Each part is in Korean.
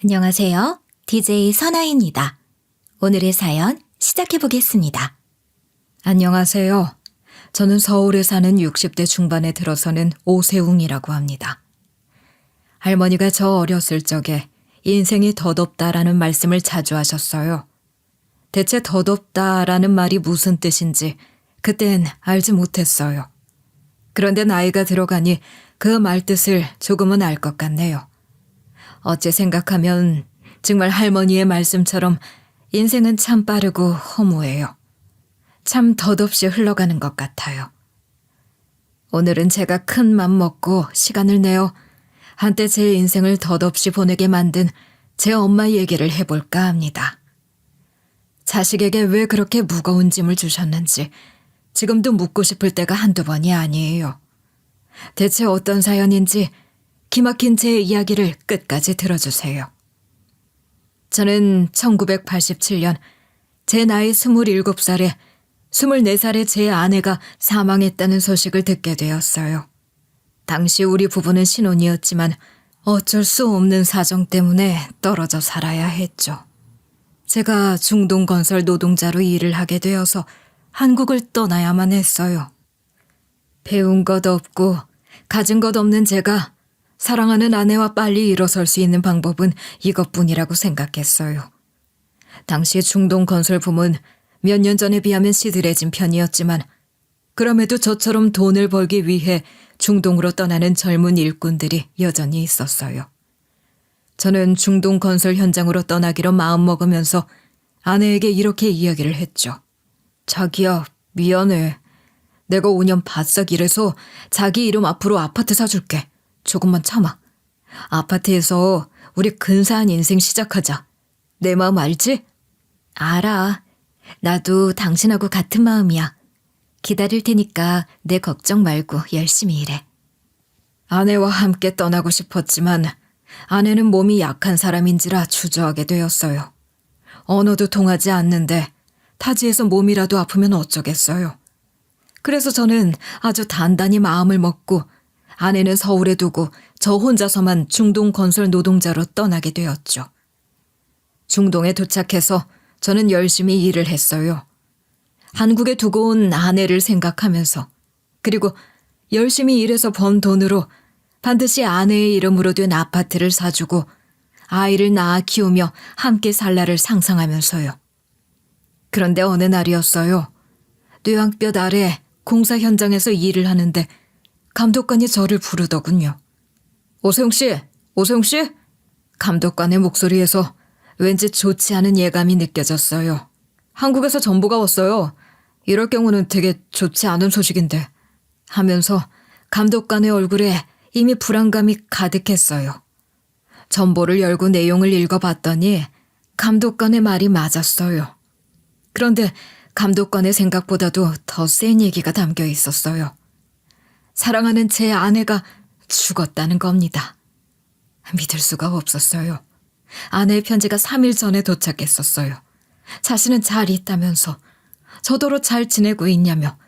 안녕하세요. DJ 선아입니다. 오늘의 사연 시작해 보겠습니다. 안녕하세요. 저는 서울에 사는 60대 중반에 들어서는 오세웅이라고 합니다. 할머니가 저 어렸을 적에 인생이 덧없다라는 말씀을 자주 하셨어요. 대체 덧없다라는 말이 무슨 뜻인지 그땐 알지 못했어요. 그런데 나이가 들어가니 그 말뜻을 조금은 알 것 같네요. 어째 생각하면 정말 할머니의 말씀처럼 인생은 참 빠르고 허무해요. 참 덧없이 흘러가는 것 같아요. 오늘은 제가 큰 맘 먹고 시간을 내어 한때 제 인생을 덧없이 보내게 만든 제 엄마 얘기를 해볼까 합니다. 자식에게 왜 그렇게 무거운 짐을 주셨는지 지금도 묻고 싶을 때가 한두 번이 아니에요. 대체 어떤 사연인지 기막힌 제 이야기를 끝까지 들어주세요. 저는 1987년 제 나이 27살에 24살의 제 아내가 사망했다는 소식을 듣게 되었어요. 당시 우리 부부는 신혼이었지만 어쩔 수 없는 사정 때문에 떨어져 살아야 했죠. 제가 중동건설 노동자로 일을 하게 되어서 한국을 떠나야만 했어요. 배운 것 없고 가진 것 없는 제가 사랑하는 아내와 빨리 일어설 수 있는 방법은 이것뿐이라고 생각했어요. 당시 중동건설 붐은 몇 년 전에 비하면 시들해진 편이었지만 그럼에도 저처럼 돈을 벌기 위해 중동으로 떠나는 젊은 일꾼들이 여전히 있었어요. 저는 중동건설 현장으로 떠나기로 마음먹으면서 아내에게 이렇게 이야기를 했죠. 자기야, 미안해. 내가 5년 바싹 일해서 자기 이름 앞으로 아파트 사줄게. 조금만 참아. 아파트에서 우리 근사한 인생 시작하자. 내 마음 알지? 알아. 나도 당신하고 같은 마음이야. 기다릴 테니까 내 걱정 말고 열심히 일해. 아내와 함께 떠나고 싶었지만 아내는 몸이 약한 사람인지라 주저하게 되었어요. 언어도 통하지 않는데 타지에서 몸이라도 아프면 어쩌겠어요. 그래서 저는 아주 단단히 마음을 먹고 아내는 서울에 두고 저 혼자서만 중동 건설 노동자로 떠나게 되었죠. 중동에 도착해서 저는 열심히 일을 했어요. 한국에 두고 온 아내를 생각하면서 그리고 열심히 일해서 번 돈으로 반드시 아내의 이름으로 된 아파트를 사주고 아이를 낳아 키우며 함께 살 날을 상상하면서요. 그런데 어느 날이었어요. 뇌왕볕 아래 공사 현장에서 일을 하는데 감독관이 저를 부르더군요. 오세웅 씨, 오세웅 씨? 감독관의 목소리에서 왠지 좋지 않은 예감이 느껴졌어요. 한국에서 전보가 왔어요. 이럴 경우는 되게 좋지 않은 소식인데 하면서 감독관의 얼굴에 이미 불안감이 가득했어요. 전보를 열고 내용을 읽어봤더니 감독관의 말이 맞았어요. 그런데 감독관의 생각보다도 더 센 얘기가 담겨 있었어요. 사랑하는 제 아내가 죽었다는 겁니다. 믿을 수가 없었어요. 아내의 편지가 3일 전에 도착했었어요. 자신은 잘 있다면서, 저더러 잘 지내고 있냐며,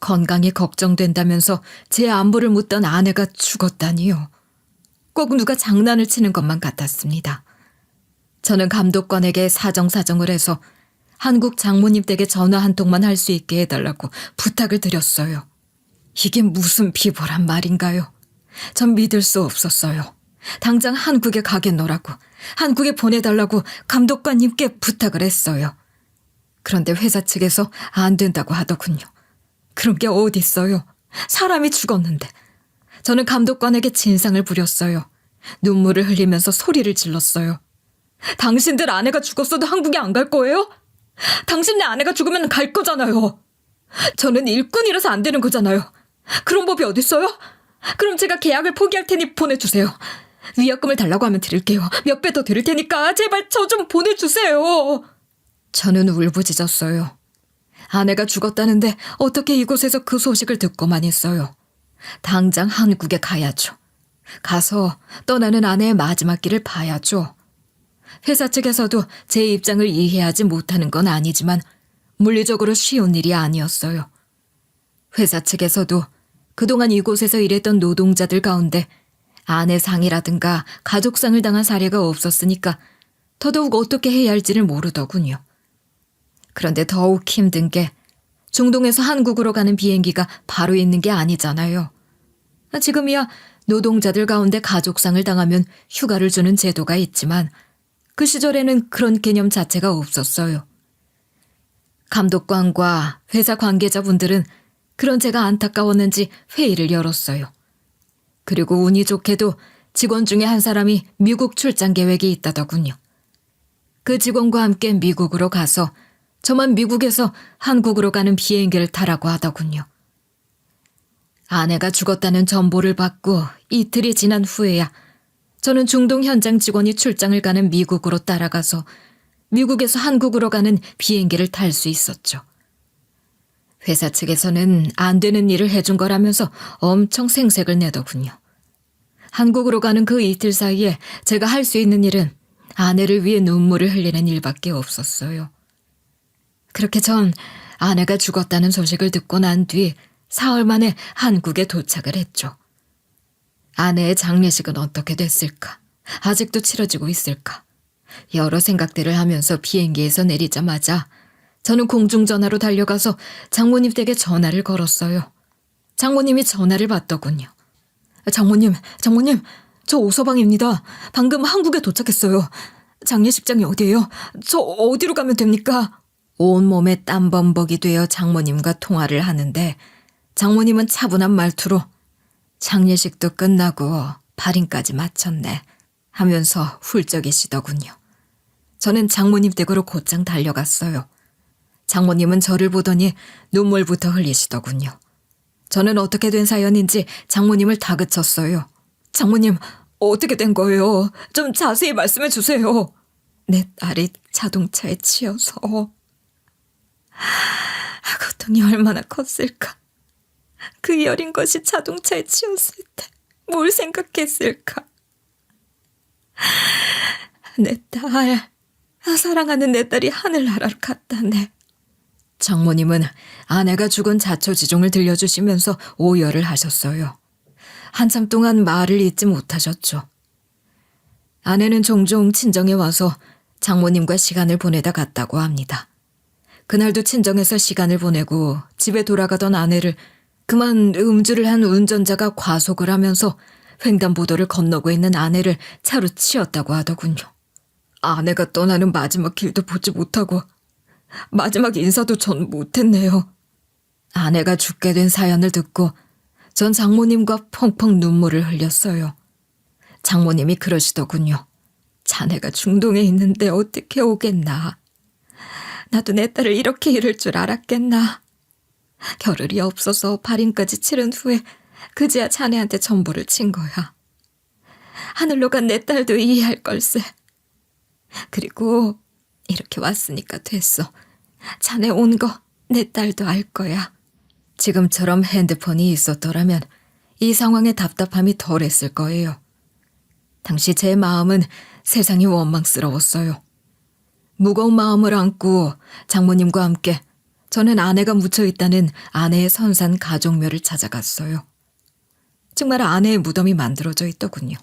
건강이 걱정된다면서 제 안부를 묻던 아내가 죽었다니요. 꼭 누가 장난을 치는 것만 같았습니다. 저는 감독관에게 사정사정을 해서 한국 장모님 댁에 전화 한 통만 할 수 있게 해달라고 부탁을 드렸어요. 이게 무슨 비벌한 말인가요? 전 믿을 수 없었어요. 당장 한국에 가겠노라고, 한국에 보내달라고 감독관님께 부탁을 했어요. 그런데 회사 측에서 안 된다고 하더군요. 그런 게 어디 있어요? 사람이 죽었는데. 저는 감독관에게 진상을 부렸어요. 눈물을 흘리면서 소리를 질렀어요. 당신들 아내가 죽었어도 한국에 안 갈 거예요? 당신네 아내가 죽으면 갈 거잖아요. 저는 일꾼이라서 안 되는 거잖아요. 그런 법이 어딨어요? 그럼 제가 계약을 포기할 테니 보내주세요. 위약금을 달라고 하면 드릴게요. 몇 배 더 드릴 테니까 제발 저 좀 보내주세요. 저는 울부짖었어요. 아내가 죽었다는데 어떻게 이곳에서 그 소식을 듣고만 있어요. 당장 한국에 가야죠. 가서 떠나는 아내의 마지막 길을 봐야죠. 회사 측에서도 제 입장을 이해하지 못하는 건 아니지만 물리적으로 쉬운 일이 아니었어요. 회사 측에서도 그동안 이곳에서 일했던 노동자들 가운데 아내상이라든가 가족상을 당한 사례가 없었으니까 더더욱 어떻게 해야 할지를 모르더군요. 그런데 더욱 힘든 게 중동에서 한국으로 가는 비행기가 바로 있는 게 아니잖아요. 지금이야 노동자들 가운데 가족상을 당하면 휴가를 주는 제도가 있지만 그 시절에는 그런 개념 자체가 없었어요. 감독관과 회사 관계자분들은 그런 제가 안타까웠는지 회의를 열었어요. 그리고 운이 좋게도 직원 중에 한 사람이 미국 출장 계획이 있다더군요. 그 직원과 함께 미국으로 가서 저만 미국에서 한국으로 가는 비행기를 타라고 하더군요. 아내가 죽었다는 정보를 받고 이틀이 지난 후에야 저는 중동 현장 직원이 출장을 가는 미국으로 따라가서 미국에서 한국으로 가는 비행기를 탈 수 있었죠. 회사 측에서는 안 되는 일을 해준 거라면서 엄청 생색을 내더군요. 한국으로 가는 그 이틀 사이에 제가 할 수 있는 일은 아내를 위해 눈물을 흘리는 일밖에 없었어요. 그렇게 전 아내가 죽었다는 소식을 듣고 난 뒤 사흘 만에 한국에 도착을 했죠. 아내의 장례식은 어떻게 됐을까? 아직도 치러지고 있을까? 여러 생각들을 하면서 비행기에서 내리자마자 저는 공중전화로 달려가서 장모님 댁에 전화를 걸었어요. 장모님이 전화를 받더군요. 장모님, 저 오서방입니다. 방금 한국에 도착했어요. 장례식장이 어디예요? 저 어디로 가면 됩니까? 온몸에 땀범벅이 되어 장모님과 통화를 하는데 장모님은 차분한 말투로 장례식도 끝나고 발인까지 마쳤네 하면서 훌쩍이시더군요. 저는 장모님 댁으로 곧장 달려갔어요. 장모님은 저를 보더니 눈물부터 흘리시더군요. 저는 어떻게 된 사연인지 장모님을 다그쳤어요. 장모님, 어떻게 된 거예요? 좀 자세히 말씀해 주세요. 내 딸이 자동차에 치여서. 고통이 얼마나 컸을까. 그 여린 것이 자동차에 치였을 때 뭘 생각했을까. 내 딸, 사랑하는 내 딸이 하늘나라로 갔다네. 장모님은 아내가 죽은 자초지종을 들려주시면서 오열을 하셨어요. 한참 동안 말을 잇지 못하셨죠. 아내는 종종 친정에 와서 장모님과 시간을 보내다 갔다고 합니다. 그날도 친정에서 시간을 보내고 집에 돌아가던 아내를 그만 음주를 한 운전자가 과속을 하면서 횡단보도를 건너고 있는 아내를 차로 치었다고 하더군요. 아내가 떠나는 마지막 길도 보지 못하고 마지막 인사도 전 못했네요. 아내가 죽게 된 사연을 듣고 전 장모님과 펑펑 눈물을 흘렸어요. 장모님이 그러시더군요. 자네가 중동에 있는데 어떻게 오겠나. 나도 내 딸을 이렇게 잃을 줄 알았겠나. 겨를이 없어서 발인까지 치른 후에 그제야 자네한테 전보를 친 거야. 하늘로 간 내 딸도 이해할 걸세. 그리고 이렇게 왔으니까 됐어. 자네 온 거 내 딸도 알 거야. 지금처럼 핸드폰이 있었더라면 이 상황에 답답함이 덜했을 거예요. 당시 제 마음은 세상이 원망스러웠어요. 무거운 마음을 안고 장모님과 함께 저는 아내가 묻혀있다는 아내의 선산 가족묘를 찾아갔어요. 정말 아내의 무덤이 만들어져 있더군요.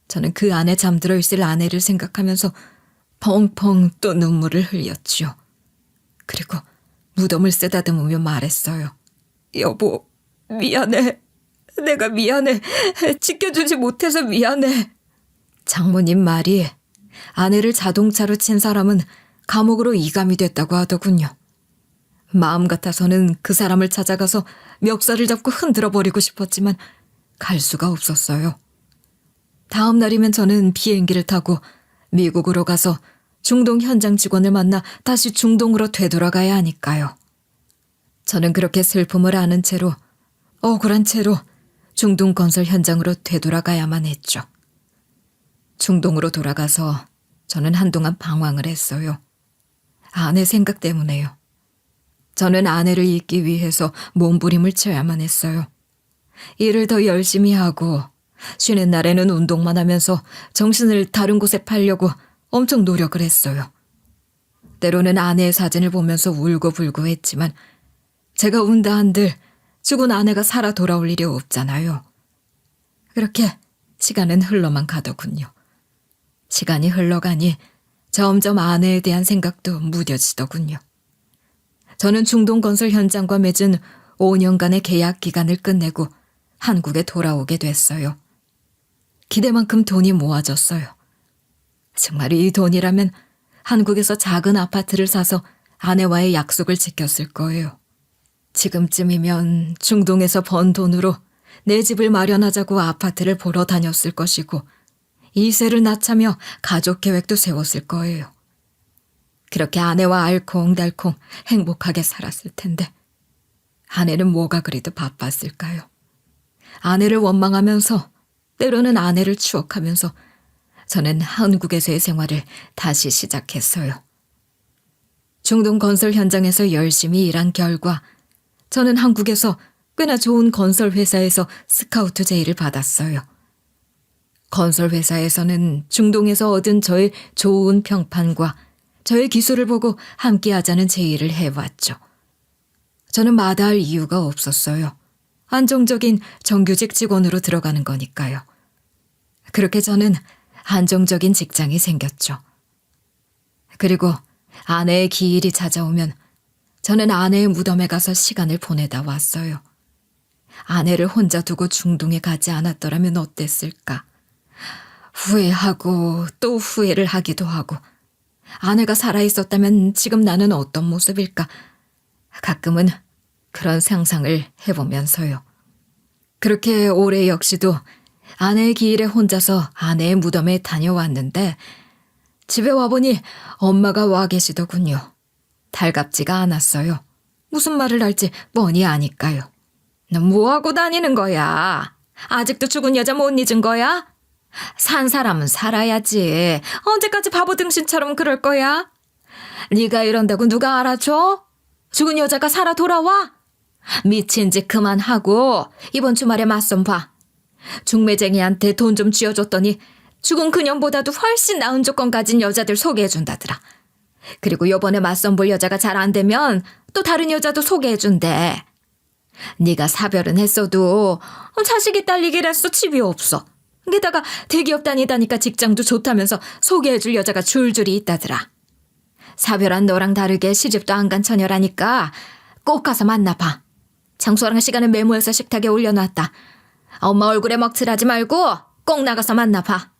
저는 그 안에 잠들어 있을 아내를 생각하면서 펑펑 또 눈물을 흘렸지요. 그리고 무덤을 쓰다듬으며 말했어요. 여보, 미안해. 내가 미안해. 지켜주지 못해서 미안해. 장모님 말이 아내를 자동차로 친 사람은 감옥으로 이감이 됐다고 하더군요. 마음 같아서는 그 사람을 찾아가서 멱살을 잡고 흔들어버리고 싶었지만 갈 수가 없었어요. 다음 날이면 저는 비행기를 타고 미국으로 가서 중동 현장 직원을 만나 다시 중동으로 되돌아가야 하니까요. 저는 그렇게 슬픔을 아는 채로 억울한 채로 중동 건설 현장으로 되돌아가야만 했죠. 중동으로 돌아가서 저는 한동안 방황을 했어요. 아내 생각 때문에요. 저는 아내를 잊기 위해서 몸부림을 쳐야만 했어요. 일을 더 열심히 하고 쉬는 날에는 운동만 하면서 정신을 다른 곳에 팔려고 엄청 노력을 했어요. 때로는 아내의 사진을 보면서 울고불고 했지만 제가 운다 한들 죽은 아내가 살아 돌아올 일이 없잖아요. 그렇게 시간은 흘러만 가더군요. 시간이 흘러가니 점점 아내에 대한 생각도 무뎌지더군요. 저는 중동건설 현장과 맺은 5년간의 계약 기간을 끝내고 한국에 돌아오게 됐어요. 기대만큼 돈이 모아졌어요. 정말 이 돈이라면 한국에서 작은 아파트를 사서 아내와의 약속을 지켰을 거예요. 지금쯤이면 중동에서 번 돈으로 내 집을 마련하자고 아파트를 보러 다녔을 것이고 이세를 낳자며 가족 계획도 세웠을 거예요. 그렇게 아내와 알콩달콩 행복하게 살았을 텐데 아내는 뭐가 그리도 바빴을까요? 아내를 원망하면서 때로는 아내를 추억하면서 저는 한국에서의 생활을 다시 시작했어요. 중동 건설 현장에서 열심히 일한 결과 저는 한국에서 꽤나 좋은 건설 회사에서 스카우트 제의를 받았어요. 건설 회사에서는 중동에서 얻은 저의 좋은 평판과 저의 기술을 보고 함께하자는 제의를 해왔죠. 저는 마다할 이유가 없었어요. 안정적인 정규직 직원으로 들어가는 거니까요. 그렇게 저는 안정적인 직장이 생겼죠. 그리고 아내의 기일이 찾아오면 저는 아내의 무덤에 가서 시간을 보내다 왔어요. 아내를 혼자 두고 중동에 가지 않았더라면 어땠을까? 후회하고 또 후회를 하기도 하고 아내가 살아있었다면 지금 나는 어떤 모습일까? 가끔은 그런 상상을 해보면서요. 그렇게 올해 역시도 아내의 기일에 혼자서 아내의 무덤에 다녀왔는데 집에 와보니 엄마가 와 계시더군요. 달갑지가 않았어요. 무슨 말을 할지 뻔히 아니까요. 너 뭐하고 다니는 거야? 아직도 죽은 여자 못 잊은 거야? 산 사람은 살아야지. 언제까지 바보 등신처럼 그럴 거야? 네가 이런다고 누가 알아줘? 죽은 여자가 살아 돌아와? 미친 짓 그만하고 이번 주말에 맞선 봐. 중매쟁이한테 돈 좀 쥐어줬더니 죽은 그년보다도 훨씬 나은 조건 가진 여자들 소개해준다더라. 그리고 요번에 맞선 볼 여자가 잘 안 되면 또 다른 여자도 소개해준대. 네가 사별은 했어도 자식이 딸리기라서 집이 없어. 게다가 대기업 다니다니까 직장도 좋다면서 소개해줄 여자가 줄줄이 있다더라. 사별한 너랑 다르게 시집도 안 간 처녀라니까 꼭 가서 만나봐. 장소랑 시간은 메모해서 식탁에 올려놨다. 엄마 얼굴에 먹칠하지 말고 꼭 나가서 만나봐.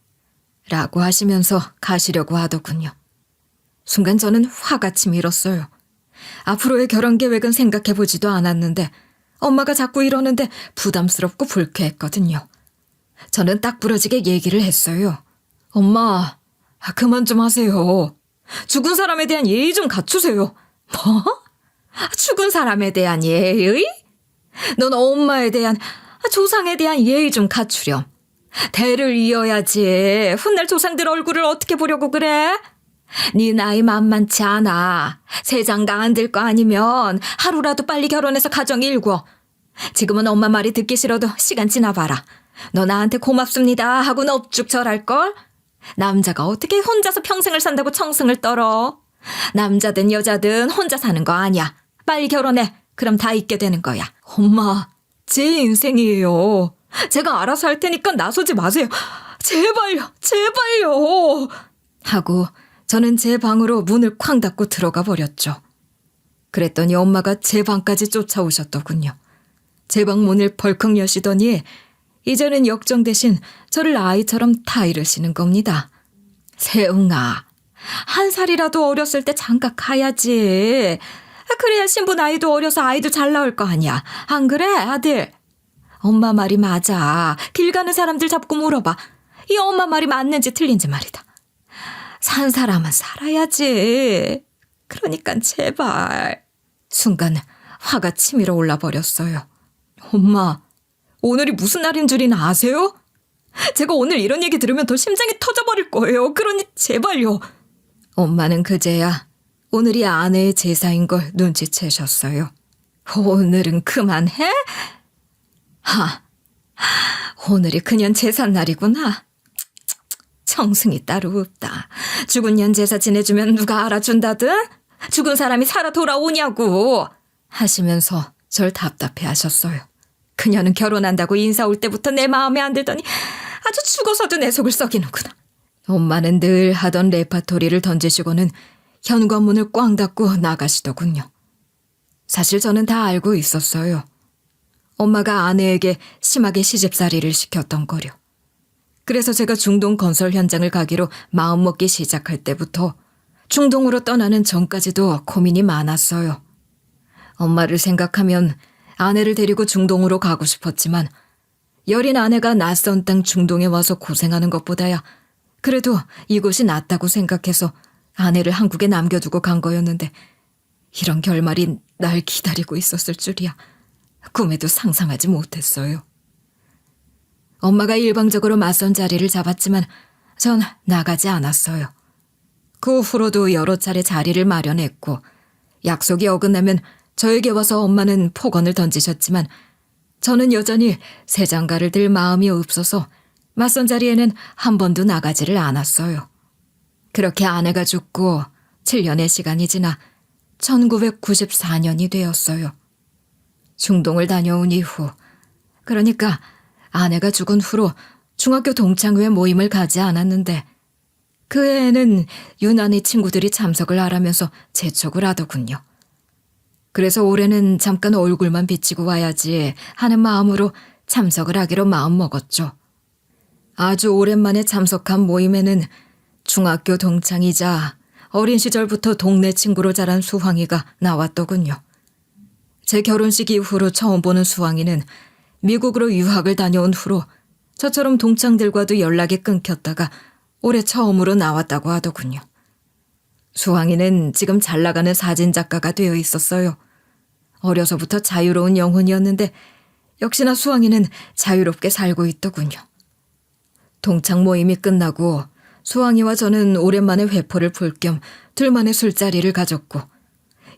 라고 하시면서 가시려고 하더군요. 순간 저는 화가 치밀었어요. 앞으로의 결혼 계획은 생각해보지도 않았는데 엄마가 자꾸 이러는데 부담스럽고 불쾌했거든요. 저는 딱 부러지게 얘기를 했어요. 엄마, 그만 좀 하세요. 죽은 사람에 대한 예의 좀 갖추세요. 뭐? 죽은 사람에 대한 예의? 넌 엄마에 대한, 조상에 대한 예의 좀 갖추렴. 대를 이어야지. 훗날 조상들 얼굴을 어떻게 보려고 그래? 네 나이 만만치 않아. 세장가 안 될 거 아니면 하루라도 빨리 결혼해서 가정 일궈. 지금은 엄마 말이 듣기 싫어도 시간 지나봐라. 너 나한테 고맙습니다 하고는 업죽 절할걸? 남자가 어떻게 혼자서 평생을 산다고 청승을 떨어? 남자든 여자든 혼자 사는 거 아니야. 빨리 결혼해. 그럼 다 잊게 되는 거야. 엄마, 제 인생이에요. 제가 알아서 할 테니까 나서지 마세요. 제발요, 제발요. 하고 저는 제 방으로 문을 쾅 닫고 들어가 버렸죠. 그랬더니 엄마가 제 방까지 쫓아오셨더군요. 제 방 문을 벌컥 여시더니 이제는 역정 대신 저를 아이처럼 타이르시는 겁니다. 세웅아, 한 살이라도 어렸을 때 장가 가야지. 그래야 신부 나이도 어려서 아이도 잘 나올 거 아니야. 안 그래, 아들? 엄마 말이 맞아. 길 가는 사람들 잡고 물어봐. 이 엄마 말이 맞는지 틀린지 말이다. 산 사람은 살아야지. 그러니까 제발. 순간 화가 치밀어 올라 버렸어요. 엄마, 오늘이 무슨 날인 줄이나 아세요? 제가 오늘 이런 얘기 들으면 더 심장이 터져버릴 거예요. 그러니 제발요. 엄마는 그제야 오늘이 아내의 제사인 걸 눈치채셨어요. 오늘은 그만해? 오늘이 그년 제삿날이구나. 청승이 따로 없다. 죽은 년 제사 지내주면 누가 알아준다든? 죽은 사람이 살아 돌아오냐고 하시면서 절 답답해 하셨어요. 그녀는 결혼한다고 인사 올 때부터 내 마음에 안 들더니 아주 죽어서도 내 속을 썩이는구나. 엄마는 늘 하던 레파토리를 던지시고는 현관문을 꽝 닫고 나가시더군요. 사실 저는 다 알고 있었어요. 엄마가 아내에게 심하게 시집살이를 시켰던 거려. 그래서 제가 중동 건설 현장을 가기로 마음먹기 시작할 때부터 중동으로 떠나는 전까지도 고민이 많았어요. 엄마를 생각하면 아내를 데리고 중동으로 가고 싶었지만 여린 아내가 낯선 땅 중동에 와서 고생하는 것보다야 그래도 이곳이 낫다고 생각해서 아내를 한국에 남겨두고 간 거였는데 이런 결말이 날 기다리고 있었을 줄이야 꿈에도 상상하지 못했어요. 엄마가 일방적으로 맞선 자리를 잡았지만 전 나가지 않았어요. 그 후로도 여러 차례 자리를 마련했고 약속이 어긋나면 저에게 와서 엄마는 폭언을 던지셨지만 저는 여전히 새 장가를 들 마음이 없어서 맞선 자리에는 한 번도 나가지를 않았어요. 그렇게 아내가 죽고 7년의 시간이 지나 1994년이 되었어요. 중동을 다녀온 이후, 그러니까 아내가 죽은 후로 중학교 동창회 모임을 가지 않았는데 그 해에는 유난히 친구들이 참석을 하라면서 재촉을 하더군요. 그래서 올해는 잠깐 얼굴만 비치고 와야지 하는 마음으로 참석을 하기로 마음먹었죠. 아주 오랜만에 참석한 모임에는 중학교 동창이자 어린 시절부터 동네 친구로 자란 수황이가 나왔더군요. 제 결혼식 이후로 처음 보는 수황이는 미국으로 유학을 다녀온 후로 저처럼 동창들과도 연락이 끊겼다가 올해 처음으로 나왔다고 하더군요. 수황이는 지금 잘 나가는 사진작가가 되어 있었어요. 어려서부터 자유로운 영혼이었는데 역시나 수황이는 자유롭게 살고 있더군요. 동창 모임이 끝나고 수황이와 저는 오랜만에 회포를 풀 겸 둘만의 술자리를 가졌고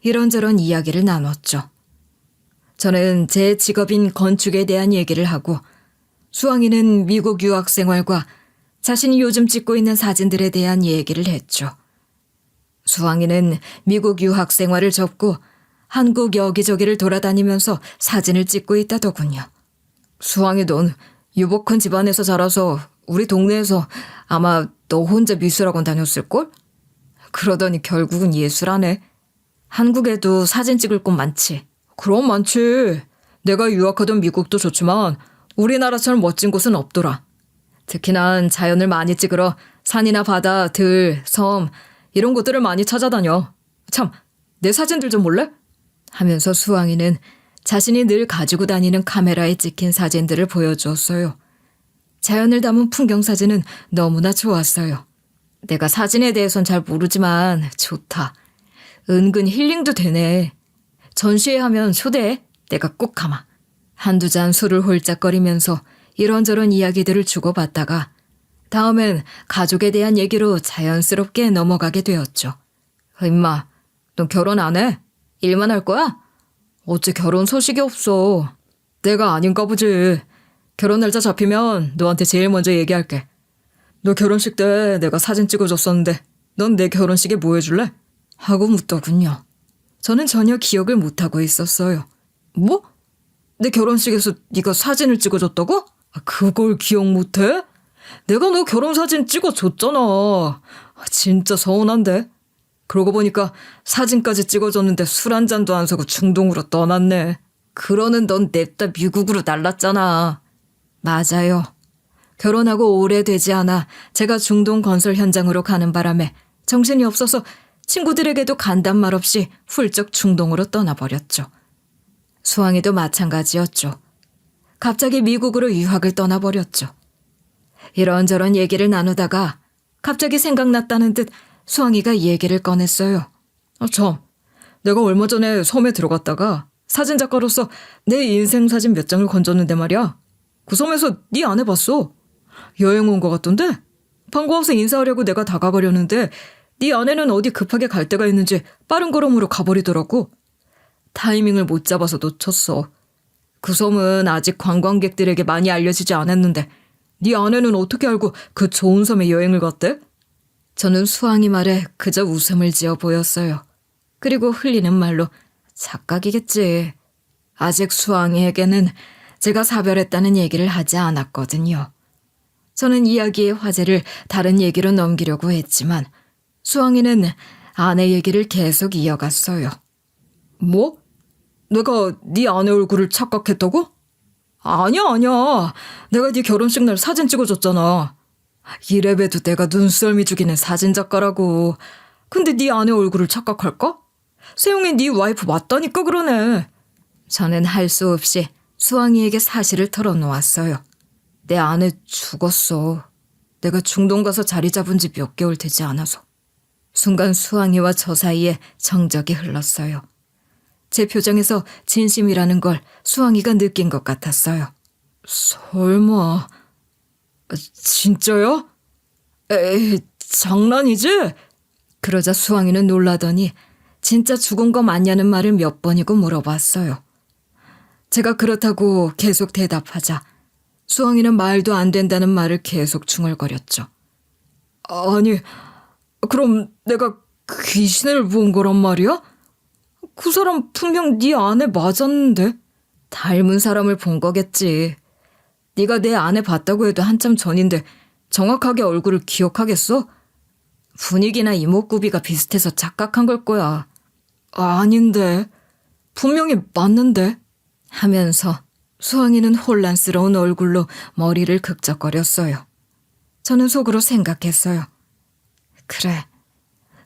이런저런 이야기를 나눴죠. 저는 제 직업인 건축에 대한 얘기를 하고 수황이는 미국 유학 생활과 자신이 요즘 찍고 있는 사진들에 대한 얘기를 했죠. 수황이는 미국 유학 생활을 접고 한국 여기저기를 돌아다니면서 사진을 찍고 있다더군요. 수황이 넌 유복한 집안에서 자라서 우리 동네에서 아마 너 혼자 미술학원 다녔을걸? 그러더니 결국은 예술하네. 한국에도 사진 찍을 곳 많지. 그럼 많지. 내가 유학하던 미국도 좋지만 우리나라처럼 멋진 곳은 없더라. 특히 난 자연을 많이 찍으러 산이나 바다, 들, 섬 이런 곳들을 많이 찾아다녀. 참, 내 사진들 좀 볼래? 하면서 수황이는 자신이 늘 가지고 다니는 카메라에 찍힌 사진들을 보여주었어요. 자연을 담은 풍경 사진은 너무나 좋았어요. 내가 사진에 대해선 잘 모르지만 좋다. 은근 힐링도 되네. 전시회 하면 초대해. 내가 꼭 가마. 한두 잔 술을 홀짝거리면서 이런저런 이야기들을 주고받다가 다음엔 가족에 대한 얘기로 자연스럽게 넘어가게 되었죠. 임마, 넌 결혼 안 해? 일만 할 거야? 어째 결혼 소식이 없어. 내가 아닌가 보지. 결혼 날짜 잡히면 너한테 제일 먼저 얘기할게. 너 결혼식 때 내가 사진 찍어줬었는데 넌 내 결혼식에 뭐 해줄래? 하고 묻더군요. 저는 전혀 기억을 못하고 있었어요. 뭐? 내 결혼식에서 네가 사진을 찍어줬다고? 그걸 기억 못해? 내가 너 결혼사진 찍어줬잖아. 진짜 서운한데. 그러고 보니까 사진까지 찍어줬는데 술 한 잔도 안 사고 중동으로 떠났네. 그러는 넌 냅다 미국으로 날랐잖아. 맞아요. 결혼하고 오래되지 않아 제가 중동 건설 현장으로 가는 바람에 정신이 없어서 친구들에게도 간단 말 없이 훌쩍 중동으로 떠나버렸죠. 수황이도 마찬가지였죠. 갑자기 미국으로 유학을 떠나버렸죠. 이런저런 얘기를 나누다가 갑자기 생각났다는 듯 수황이가 얘기를 꺼냈어요. 참, 내가 얼마 전에 섬에 들어갔다가 사진작가로서 내 인생 사진 몇 장을 건졌는데 말이야. 그 섬에서 네 아내 봤어. 여행 온 것 같던데? 반가워서 인사하려고 내가 다가가려는데 네 아내는 어디 급하게 갈 데가 있는지 빠른 걸음으로 가버리더라고. 타이밍을 못 잡아서 놓쳤어. 그 섬은 아직 관광객들에게 많이 알려지지 않았는데 네 아내는 어떻게 알고 그 좋은 섬에 여행을 갔대? 저는 수황이 말에 그저 웃음을 지어 보였어요. 그리고 흘리는 말로 착각이겠지. 아직 수황이에게는 제가 사별했다는 얘기를 하지 않았거든요. 저는 이야기의 화제를 다른 얘기로 넘기려고 했지만 수왕이는 아내 얘기를 계속 이어갔어요. 뭐? 내가 네 아내 얼굴을 착각했다고? 아니야. 내가 네 결혼식 날 사진 찍어줬잖아. 이래봬도 내가 눈썰미 죽이는 사진작가라고. 근데 네 아내 얼굴을 착각할까? 세용이 네 와이프 맞다니까 그러네. 저는 할 수 없이 수왕이에게 사실을 털어놓았어요. 내 아내 죽었어. 내가 중동 가서 자리 잡은 지 몇 개월 되지 않아서. 순간 수왕이와 저 사이에 정적이 흘렀어요. 제 표정에서 진심이라는 걸 수왕이가 느낀 것 같았어요. 설마... 진짜요? 에이, 장난이지? 그러자 수왕이는 놀라더니 진짜 죽은 거 맞냐는 말을 몇 번이고 물어봤어요. 제가 그렇다고 계속 대답하자 수왕이는 말도 안 된다는 말을 계속 중얼거렸죠. 아니, 그럼 내가 귀신을 본 거란 말이야? 그 사람 분명 네 아내 맞았는데? 닮은 사람을 본 거겠지. 네가 내 아내 봤다고 해도 한참 전인데 정확하게 얼굴을 기억하겠어? 분위기나 이목구비가 비슷해서 착각한 걸 거야. 아닌데. 분명히 맞는데. 하면서 수왕이는 혼란스러운 얼굴로 머리를 극적거렸어요. 저는 속으로 생각했어요. 그래.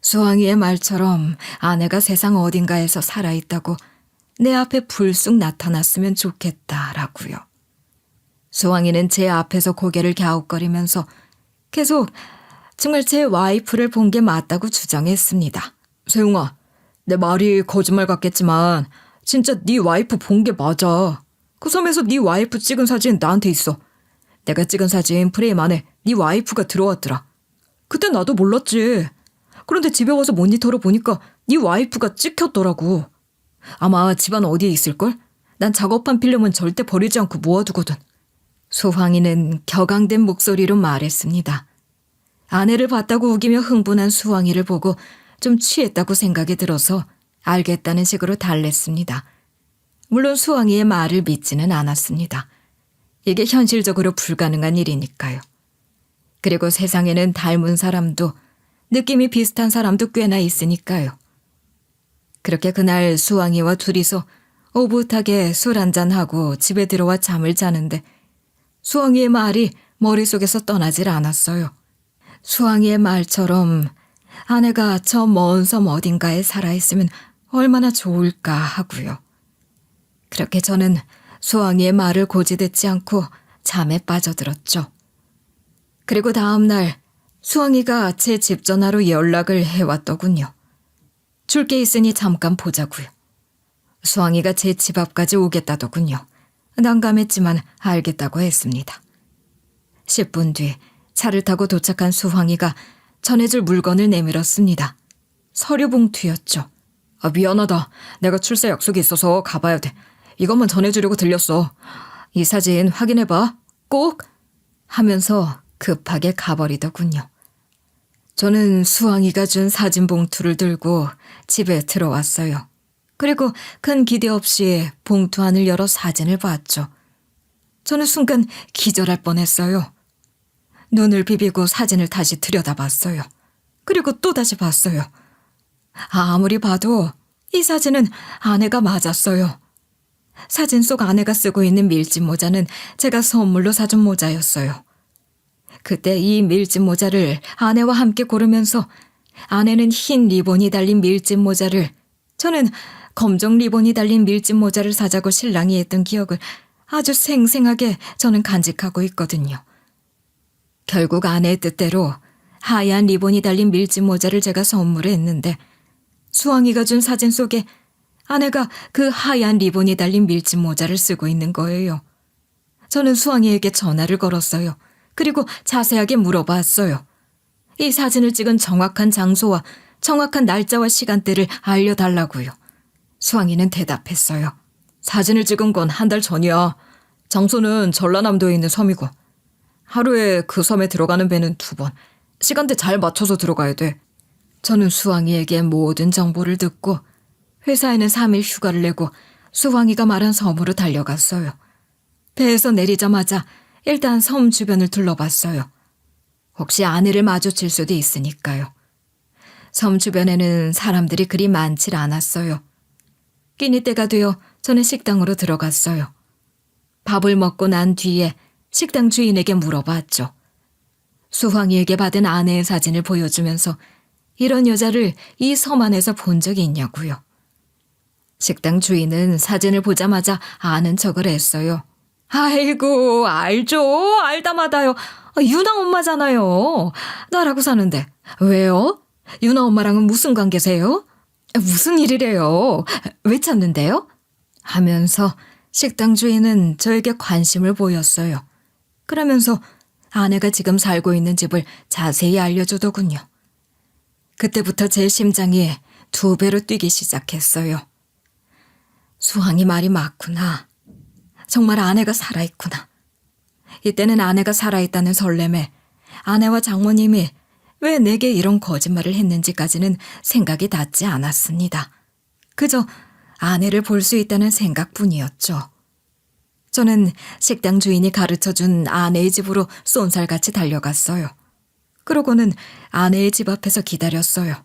수왕이의 말처럼 아내가 세상 어딘가에서 살아있다고 내 앞에 불쑥 나타났으면 좋겠다라고요. 수왕이는 제 앞에서 고개를 갸웃거리면서 계속 정말 제 와이프를 본 게 맞다고 주장했습니다. 세용아, 내 말이 거짓말 같겠지만 진짜 네 와이프 본 게 맞아. 그 섬에서 네 와이프 찍은 사진 나한테 있어. 내가 찍은 사진 프레임 안에 네 와이프가 들어왔더라. 그때 나도 몰랐지. 그런데 집에 와서 모니터로 보니까 네 와이프가 찍혔더라고. 아마 집안 어디에 있을걸? 난 작업한 필름은 절대 버리지 않고 모아두거든. 수황이는 격앙된 목소리로 말했습니다. 아내를 봤다고 우기며 흥분한 수황이를 보고 좀 취했다고 생각이 들어서 알겠다는 식으로 달랬습니다. 물론 수황이의 말을 믿지는 않았습니다. 이게 현실적으로 불가능한 일이니까요. 그리고 세상에는 닮은 사람도 느낌이 비슷한 사람도 꽤나 있으니까요. 그렇게 그날 수왕이와 둘이서 오붓하게 술 한잔하고 집에 들어와 잠을 자는데 수왕이의 말이 머릿속에서 떠나질 않았어요. 수왕이의 말처럼 아내가 저 먼 섬 어딘가에 살아있으면 얼마나 좋을까 하고요. 그렇게 저는 수왕이의 말을 고지듣지 않고 잠에 빠져들었죠. 그리고 다음 날 수왕이가 제 집 전화로 연락을 해왔더군요. 줄 게 있으니 잠깐 보자고요. 수왕이가 제 집 앞까지 오겠다더군요. 난감했지만 알겠다고 했습니다. 10분 뒤 차를 타고 도착한 수왕이가 전해줄 물건을 내밀었습니다. 서류 봉투였죠. 미안하다. 내가 출세 약속이 있어서 가봐야 돼. 이것만 전해주려고 들렸어. 이 사진 확인해봐. 꼭! 하면서 급하게 가버리더군요. 저는 수왕이가 준 사진 봉투를 들고 집에 들어왔어요. 그리고 큰 기대 없이 봉투 안을 열어 사진을 봤죠. 저는 순간 기절할 뻔했어요. 눈을 비비고 사진을 다시 들여다봤어요. 그리고 또 다시 봤어요. 아무리 봐도 이 사진은 아내가 맞았어요. 사진 속 아내가 쓰고 있는 밀짚 모자는 제가 선물로 사준 모자였어요. 그때 이 밀짚 모자를 아내와 함께 고르면서 아내는 흰 리본이 달린 밀짚 모자를, 저는 검정 리본이 달린 밀짚 모자를 사자고 신랑이 했던 기억을 아주 생생하게 저는 간직하고 있거든요. 결국 아내의 뜻대로 하얀 리본이 달린 밀짚 모자를 제가 선물했는데 수왕이가 준 사진 속에 아내가 그 하얀 리본이 달린 밀짚 모자를 쓰고 있는 거예요. 저는 수왕이에게 전화를 걸었어요. 그리고 자세하게 물어봤어요. 이 사진을 찍은 정확한 장소와 정확한 날짜와 시간대를 알려달라고요. 수왕이는 대답했어요. 사진을 찍은 건 한 달 전이야. 장소는 전라남도에 있는 섬이고 하루에 그 섬에 들어가는 배는 2번. 시간대 잘 맞춰서 들어가야 돼. 저는 수왕이에게 모든 정보를 듣고 회사에는 3일 휴가를 내고 수왕이가 말한 섬으로 달려갔어요. 배에서 내리자마자 일단 섬 주변을 둘러봤어요. 혹시 아내를 마주칠 수도 있으니까요. 섬 주변에는 사람들이 그리 많질 않았어요. 끼니 때가 되어 저는 식당으로 들어갔어요. 밥을 먹고 난 뒤에 식당 주인에게 물어봤죠. 수황이에게 받은 아내의 사진을 보여주면서 이런 여자를 이 섬 안에서 본 적이 있냐고요. 식당 주인은 사진을 보자마자 아는 척을 했어요. 아이고, 알죠. 알다마다요. 유나 엄마잖아요. 나라고 사는데. 왜요? 유나 엄마랑은 무슨 관계세요? 무슨 일이래요? 왜 찾는데요? 하면서 식당 주인은 저에게 관심을 보였어요. 그러면서 아내가 지금 살고 있는 집을 자세히 알려주더군요. 그때부터 제 심장이 2배로 뛰기 시작했어요. 수항이 말이 맞구나. 정말 아내가 살아있구나. 이때는 아내가 살아있다는 설렘에 아내와 장모님이 왜 내게 이런 거짓말을 했는지까지는 생각이 닿지 않았습니다. 그저 아내를 볼 수 있다는 생각뿐이었죠. 저는 식당 주인이 가르쳐준 아내의 집으로 쏜살같이 달려갔어요. 그러고는 아내의 집 앞에서 기다렸어요.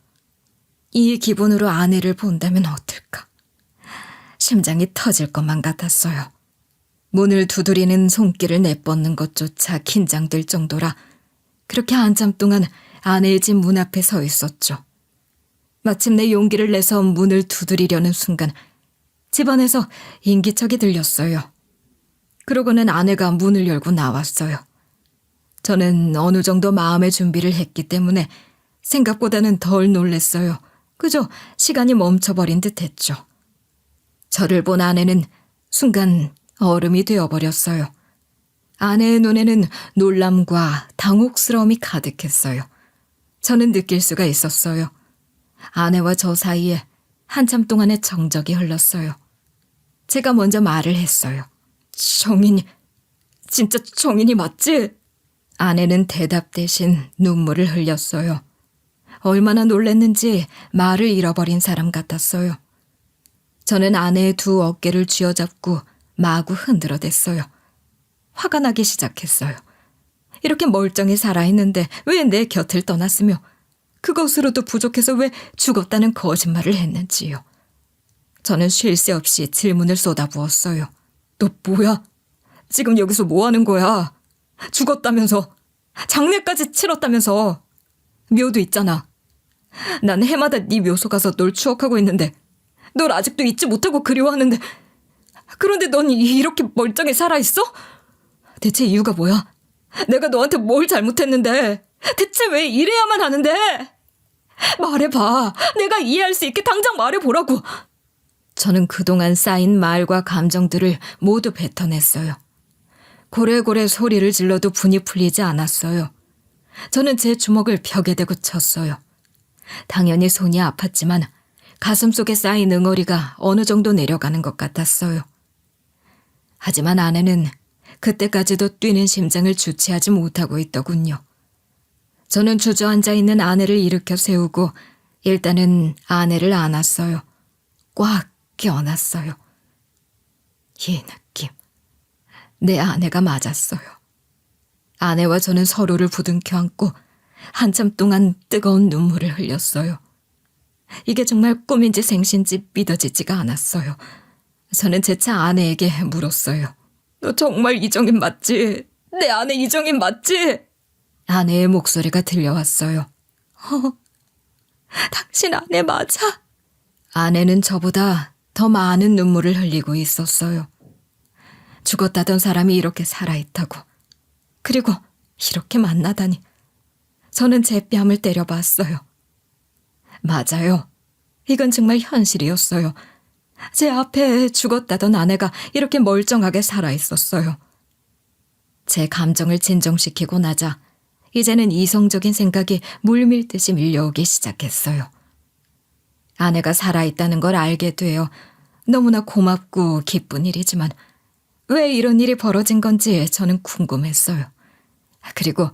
이 기분으로 아내를 본다면 어떨까? 심장이 터질 것만 같았어요. 문을 두드리는 손길을 내뻗는 것조차 긴장될 정도라 그렇게 한참 동안 아내의 집 문 앞에 서 있었죠. 마침내 용기를 내서 문을 두드리려는 순간 집안에서 인기척이 들렸어요. 그러고는 아내가 문을 열고 나왔어요. 저는 어느 정도 마음의 준비를 했기 때문에 생각보다는 덜 놀랬어요. 그저 시간이 멈춰버린 듯 했죠. 저를 본 아내는 순간 얼음이 되어버렸어요. 아내의 눈에는 놀람과 당혹스러움이 가득했어요. 저는 느낄 수가 있었어요. 아내와 저 사이에 한참 동안의 정적이 흘렀어요. 제가 먼저 말을 했어요. 정인이, 진짜 정인이 맞지? 아내는 대답 대신 눈물을 흘렸어요. 얼마나 놀랐는지 말을 잃어버린 사람 같았어요. 저는 아내의 2 어깨를 쥐어잡고 마구 흔들어댔어요. 화가 나기 시작했어요. 이렇게 멀쩡히 살아있는데 왜 내 곁을 떠났으며 그것으로도 부족해서 왜 죽었다는 거짓말을 했는지요. 저는 쉴 새 없이 질문을 쏟아부었어요. 너 뭐야? 지금 여기서 뭐 하는 거야? 죽었다면서. 장례까지 치렀다면서. 묘도 있잖아. 난 해마다 네 묘소 가서 널 추억하고 있는데 널 아직도 잊지 못하고 그리워하는데 그런데 넌 이렇게 멀쩡히 살아있어? 대체 이유가 뭐야? 내가 너한테 뭘 잘못했는데? 대체 왜 이래야만 하는데? 말해봐. 내가 이해할 수 있게 당장 말해보라고. 저는 그동안 쌓인 말과 감정들을 모두 뱉어냈어요. 고래고래 소리를 질러도 분이 풀리지 않았어요. 저는 제 주먹을 벽에 대고 쳤어요. 당연히 손이 아팠지만 가슴속에 쌓인 응어리가 어느 정도 내려가는 것 같았어요. 하지만 아내는 그때까지도 뛰는 심장을 주체하지 못하고 있더군요. 저는 주저앉아 있는 아내를 일으켜 세우고 일단은 아내를 안았어요. 꽉 껴안았어요. 이 느낌. 내 아내가 맞았어요. 아내와 저는 서로를 부둥켜 안고 한참 동안 뜨거운 눈물을 흘렸어요. 이게 정말 꿈인지 생신지 믿어지지가 않았어요. 저는 재차 아내에게 물었어요. 너 정말 이정인 맞지? 내 아내 이정인 맞지? 아내의 목소리가 들려왔어요. 당신 아내 맞아? 아내는 저보다 더 많은 눈물을 흘리고 있었어요. 죽었다던 사람이 이렇게 살아있다고. 그리고 이렇게 만나다니. 저는 제 뺨을 때려봤어요. 맞아요. 이건 정말 현실이었어요. 제 앞에 죽었다던 아내가 이렇게 멀쩡하게 살아있었어요. 제 감정을 진정시키고 나자 이제는 이성적인 생각이 물밀듯이 밀려오기 시작했어요. 아내가 살아있다는 걸 알게 되어 너무나 고맙고 기쁜 일이지만 왜 이런 일이 벌어진 건지 저는 궁금했어요. 그리고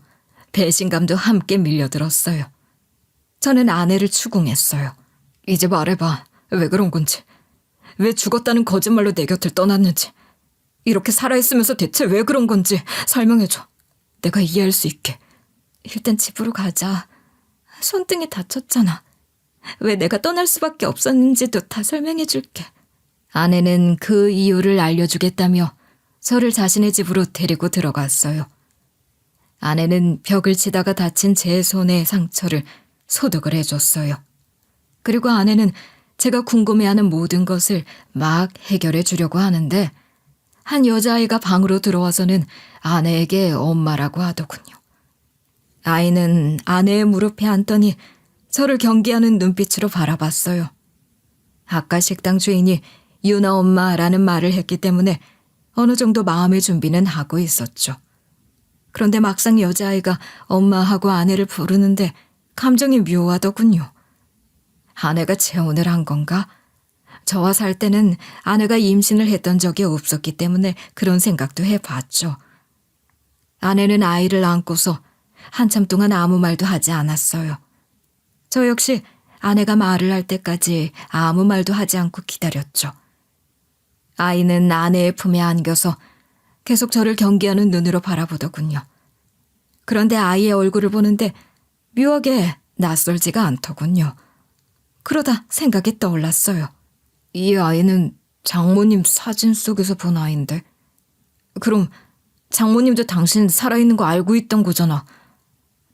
배신감도 함께 밀려들었어요. 저는 아내를 추궁했어요. 이제 말해봐. 왜 그런 건지. 왜 죽었다는 거짓말로 내 곁을 떠났는지. 이렇게 살아있으면서 대체 왜 그런 건지 설명해줘. 내가 이해할 수 있게. 일단 집으로 가자. 손등이 다쳤잖아. 왜 내가 떠날 수밖에 없었는지도 다 설명해줄게. 아내는 그 이유를 알려주겠다며 저를 자신의 집으로 데리고 들어갔어요. 아내는 벽을 치다가 다친 제 손의 상처를 소독을 해줬어요. 그리고 아내는 제가 궁금해하는 모든 것을 막 해결해 주려고 하는데 한 여자아이가 방으로 들어와서는 아내에게 엄마라고 하더군요. 아이는 아내의 무릎에 앉더니 저를 경계하는 눈빛으로 바라봤어요. 아까 식당 주인이 유나 엄마라는 말을 했기 때문에 어느 정도 마음의 준비는 하고 있었죠. 그런데 막상 여자아이가 엄마하고 아내를 부르는데 감정이 묘하더군요. 아내가 재혼을 한 건가? 저와 살 때는 아내가 임신을 했던 적이 없었기 때문에 그런 생각도 해봤죠. 아내는 아이를 안고서 한참 동안 아무 말도 하지 않았어요. 저 역시 아내가 말을 할 때까지 아무 말도 하지 않고 기다렸죠. 아이는 아내의 품에 안겨서 계속 저를 경계하는 눈으로 바라보더군요. 그런데 아이의 얼굴을 보는데 묘하게 낯설지가 않더군요. 그러다 생각이 떠올랐어요. 이 아이는 장모님 사진 속에서 본 아이인데. 그럼 장모님도 당신 살아있는 거 알고 있던 거잖아.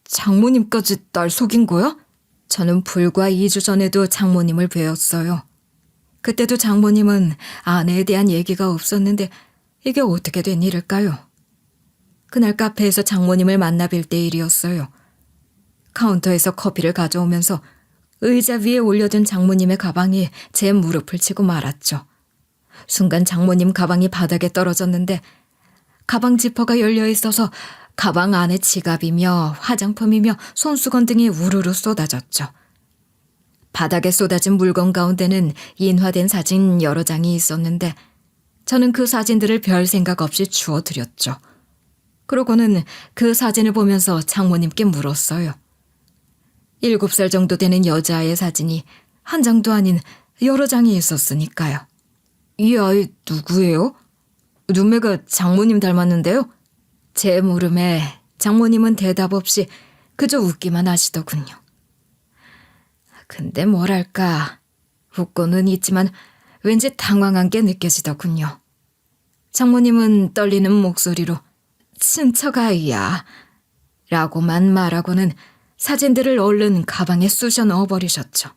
장모님까지 날 속인 거야? 저는 불과 2주 전에도 장모님을 뵈었어요. 그때도 장모님은 아내에 대한 얘기가 없었는데 이게 어떻게 된 일일까요? 그날 카페에서 장모님을 만나 뵐 때 일이었어요. 카운터에서 커피를 가져오면서 의자 위에 올려둔 장모님의 가방이 제 무릎을 치고 말았죠. 순간 장모님 가방이 바닥에 떨어졌는데 가방 지퍼가 열려 있어서 가방 안에 지갑이며 화장품이며 손수건 등이 우르르 쏟아졌죠. 바닥에 쏟아진 물건 가운데는 인화된 사진 여러 장이 있었는데 저는 그 사진들을 별 생각 없이 주워드렸죠. 그러고는 그 사진을 보면서 장모님께 물었어요. 7살 정도 되는 여자아이의 사진이 한 장도 아닌 여러 장이 있었으니까요. 이 아이 누구예요? 눈매가 장모님 닮았는데요? 제 물음에 장모님은 대답 없이 그저 웃기만 하시더군요. 근데 뭐랄까, 웃고는 있지만 왠지 당황한 게 느껴지더군요. 장모님은 떨리는 목소리로 친척 아이야 라고만 말하고는 사진들을 얼른 가방에 쑤셔 넣어버리셨죠.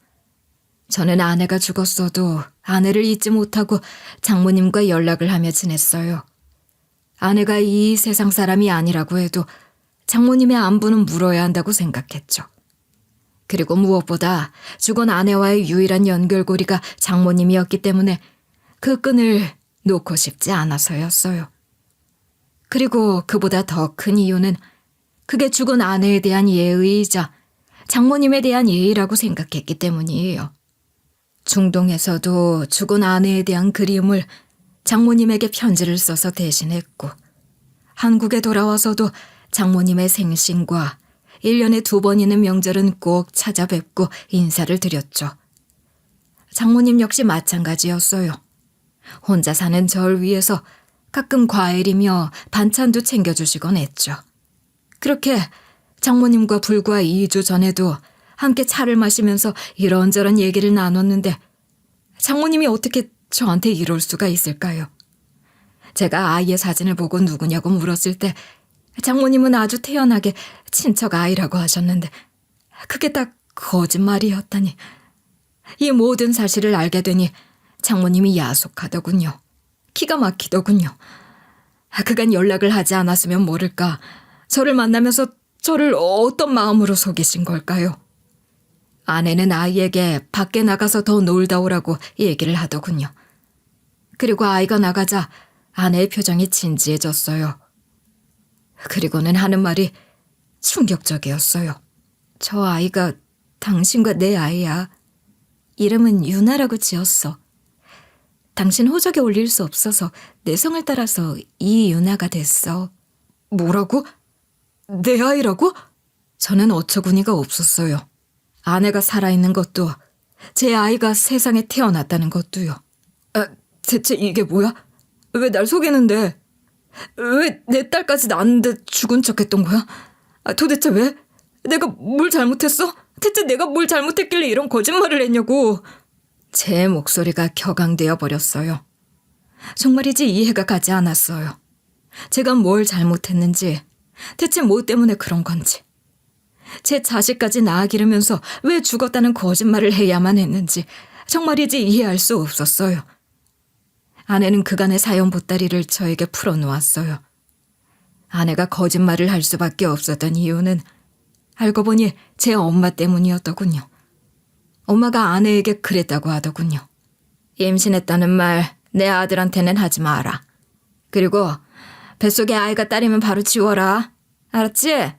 저는 아내가 죽었어도 아내를 잊지 못하고 장모님과 연락을 하며 지냈어요. 아내가 이 세상 사람이 아니라고 해도 장모님의 안부는 물어야 한다고 생각했죠. 그리고 무엇보다 죽은 아내와의 유일한 연결고리가 장모님이었기 때문에 그 끈을 놓고 싶지 않아서였어요. 그리고 그보다 더 큰 이유는 그게 죽은 아내에 대한 예의이자 장모님에 대한 예의라고 생각했기 때문이에요. 중동에서도 죽은 아내에 대한 그리움을 장모님에게 편지를 써서 대신했고 한국에 돌아와서도 장모님의 생신과 1년에 2번이는 명절은 꼭 찾아뵙고 인사를 드렸죠. 장모님 역시 마찬가지였어요. 혼자 사는 절 위해서 가끔 과일이며 반찬도 챙겨주시곤 했죠. 그렇게 장모님과 불과 2주 전에도 함께 차를 마시면서 이런저런 얘기를 나눴는데 장모님이 어떻게 저한테 이럴 수가 있을까요? 제가 아이의 사진을 보고 누구냐고 물었을 때 장모님은 아주 태연하게 친척 아이라고 하셨는데 그게 딱 거짓말이었다니. 이 모든 사실을 알게 되니 장모님이 야속하더군요. 기가 막히더군요. 그간 연락을 하지 않았으면 모를까 저를 만나면서 저를 어떤 마음으로 속이신 걸까요? 아내는 아이에게 밖에 나가서 더 놀다 오라고 얘기를 하더군요. 그리고 아이가 나가자 아내의 표정이 진지해졌어요. 그리고는 하는 말이 충격적이었어요. 저 아이가 당신과 내 아이야. 이름은 유나라고 지었어. 당신 호적에 올릴 수 없어서 내 성을 따라서 이유나가 됐어. 뭐라고? 내 아이라고? 저는 어처구니가 없었어요. 아내가 살아있는 것도 제 아이가 세상에 태어났다는 것도요. 대체 이게 뭐야? 왜 날 속이는데? 왜 내 딸까지 낳았는데 죽은 척 했던 거야? 도대체 왜? 내가 뭘 잘못했어? 대체 내가 뭘 잘못했길래 이런 거짓말을 했냐고. 제 목소리가 격앙되어 버렸어요. 정말이지 이해가 가지 않았어요. 제가 뭘 잘못했는지, 대체 뭐 때문에 그런 건지, 제 자식까지 낳아 기르면서 왜 죽었다는 거짓말을 해야만 했는지 정말이지 이해할 수 없었어요. 아내는 그간의 사연 보따리를 저에게 풀어놓았어요. 아내가 거짓말을 할 수밖에 없었던 이유는 알고 보니 제 엄마 때문이었더군요. 엄마가 아내에게 그랬다고 하더군요. 임신했다는 말 내 아들한테는 하지 마라. 그리고 뱃속에 아이가 딸이면 바로 지워라. 알았지?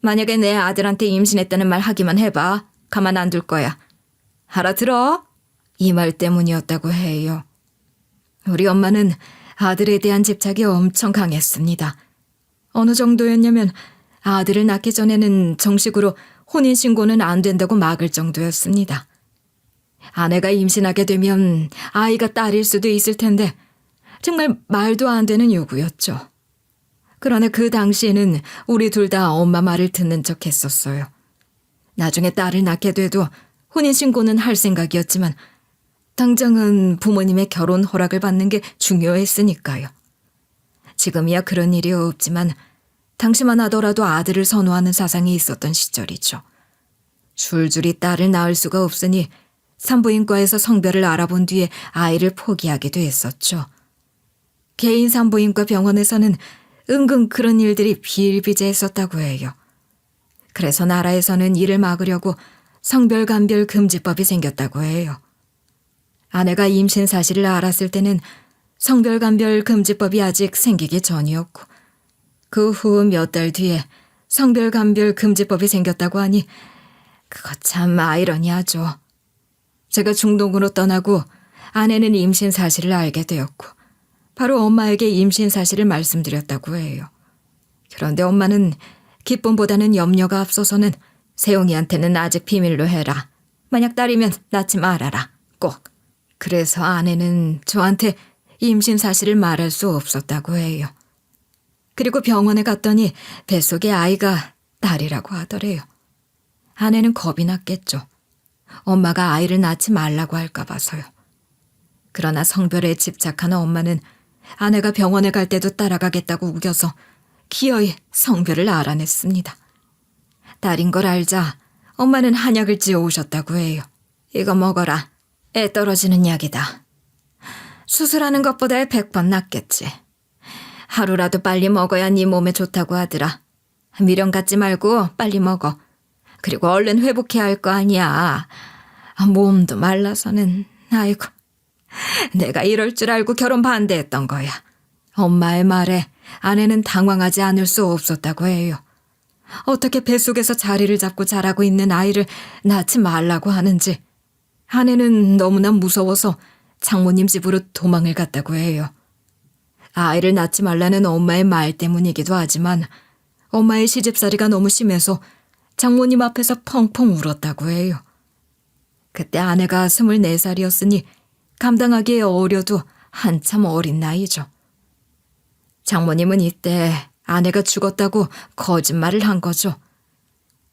만약에 내 아들한테 임신했다는 말 하기만 해봐. 가만 안 둘 거야. 알아들어? 이 말 때문이었다고 해요. 우리 엄마는 아들에 대한 집착이 엄청 강했습니다. 어느 정도였냐면 아들을 낳기 전에는 정식으로 혼인신고는 안 된다고 막을 정도였습니다. 아내가 임신하게 되면 아이가 딸일 수도 있을 텐데 정말 말도 안 되는 요구였죠. 그러나 그 당시에는 우리 둘 다 엄마 말을 듣는 척 했었어요. 나중에 딸을 낳게 돼도 혼인신고는 할 생각이었지만 당장은 부모님의 결혼 허락을 받는 게 중요했으니까요. 지금이야 그런 일이 없지만 당시만 하더라도 아들을 선호하는 사상이 있었던 시절이죠. 줄줄이 딸을 낳을 수가 없으니 산부인과에서 성별을 알아본 뒤에 아이를 포기하기도 했었죠. 개인 산부인과 병원에서는 은근 그런 일들이 비일비재했었다고 해요. 그래서 나라에서는 이를 막으려고 성별감별 금지법이 생겼다고 해요. 아내가 임신 사실을 알았을 때는 성별감별 금지법이 아직 생기기 전이었고 그 후 몇 달 뒤에 성별감별 금지법이 생겼다고 하니 그거 참 아이러니하죠. 제가 중동으로 떠나고 아내는 임신 사실을 알게 되었고 바로 엄마에게 임신 사실을 말씀드렸다고 해요. 그런데 엄마는 기쁨보다는 염려가 앞서서는 세용이한테는 아직 비밀로 해라. 만약 딸이면 낳지 말아라. 꼭. 그래서 아내는 저한테 임신 사실을 말할 수 없었다고 해요. 그리고 병원에 갔더니 뱃속에 아이가 딸이라고 하더래요. 아내는 겁이 났겠죠. 엄마가 아이를 낳지 말라고 할까 봐서요. 그러나 성별에 집착하는 엄마는 아내가 병원에 갈 때도 따라가겠다고 우겨서 기어이 성별을 알아냈습니다. 딸인 걸 알자 엄마는 한약을 지어 오셨다고 해요. 이거 먹어라. 애 떨어지는 약이다. 수술하는 것보다 100번 낫겠지. 하루라도 빨리 먹어야 네 몸에 좋다고 하더라. 미련 갖지 말고 빨리 먹어. 그리고 얼른 회복해야 할 거 아니야. 몸도 말라서는. 아이고. 내가 이럴 줄 알고 결혼 반대했던 거야. 엄마의 말에 아내는 당황하지 않을 수 없었다고 해요. 어떻게 뱃속에서 자리를 잡고 자라고 있는 아이를 낳지 말라고 하는지 아내는 너무나 무서워서 장모님 집으로 도망을 갔다고 해요. 아이를 낳지 말라는 엄마의 말 때문이기도 하지만 엄마의 시집살이가 너무 심해서 장모님 앞에서 펑펑 울었다고 해요. 그때 아내가 24살이었으니 감당하기에 어려도 한참 어린 나이죠. 장모님은 이때 아내가 죽었다고 거짓말을 한 거죠.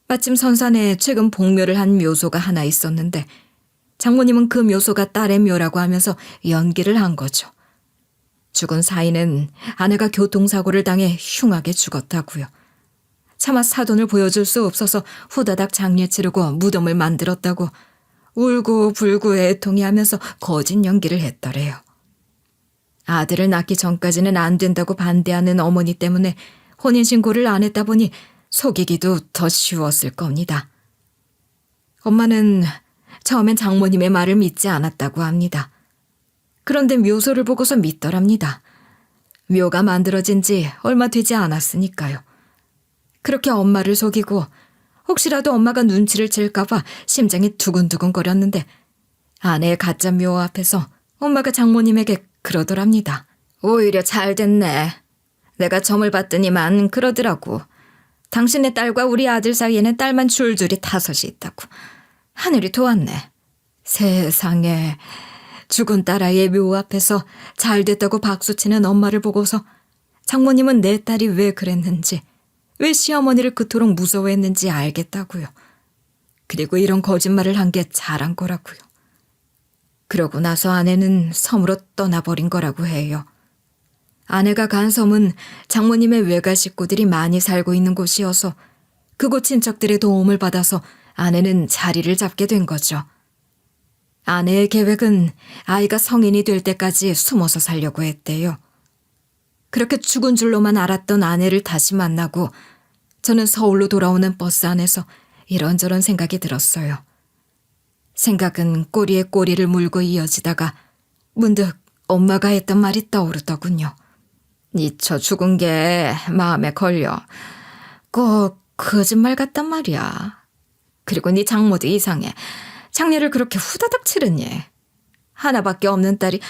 마침 선산에 최근 복묘를 한 묘소가 하나 있었는데 장모님은 그 묘소가 딸의 묘라고 하면서 연기를 한 거죠. 죽은 사인은 아내가 교통사고를 당해 흉하게 죽었다고요. 차마 사돈을 보여줄 수 없어서 후다닥 장례 치르고 무덤을 만들었다고 울고 불고 애통해 하면서 거짓 연기를 했더래요. 아들을 낳기 전까지는 안 된다고 반대하는 어머니 때문에 혼인신고를 안 했다 보니 속이기도 더 쉬웠을 겁니다. 엄마는 처음엔 장모님의 말을 믿지 않았다고 합니다. 그런데 묘소를 보고서 믿더랍니다. 묘가 만들어진 지 얼마 되지 않았으니까요. 그렇게 엄마를 속이고 혹시라도 엄마가 눈치를 챌까 봐 심장이 두근두근거렸는데 아내의 가짜 묘 앞에서 엄마가 장모님에게 그러더랍니다. 오히려 잘 됐네. 내가 점을 봤더니만 그러더라고. 당신의 딸과 우리 아들 사이에는 딸만 줄줄이 5이 있다고. 하늘이 도왔네. 세상에 죽은 딸아이의 묘 앞에서 잘 됐다고 박수치는 엄마를 보고서 장모님은 내 딸이 왜 그랬는지, 왜 시어머니를 그토록 무서워했는지 알겠다고요. 그리고 이런 거짓말을 한 게 잘한 거라고요. 그러고 나서 아내는 섬으로 떠나버린 거라고 해요. 아내가 간 섬은 장모님의 외가 식구들이 많이 살고 있는 곳이어서 그곳 친척들의 도움을 받아서 아내는 자리를 잡게 된 거죠. 아내의 계획은 아이가 성인이 될 때까지 숨어서 살려고 했대요. 그렇게 죽은 줄로만 알았던 아내를 다시 만나고 저는 서울로 돌아오는 버스 안에서 이런저런 생각이 들었어요. 생각은 꼬리에 꼬리를 물고 이어지다가 문득 엄마가 했던 말이 떠오르더군요. 미쳐 죽은 게 마음에 걸려. 꼭 거짓말 같단 말이야. 그리고 네 장모도 이상해. 장례를 그렇게 후다닥 치르니. 하나밖에 없는 딸이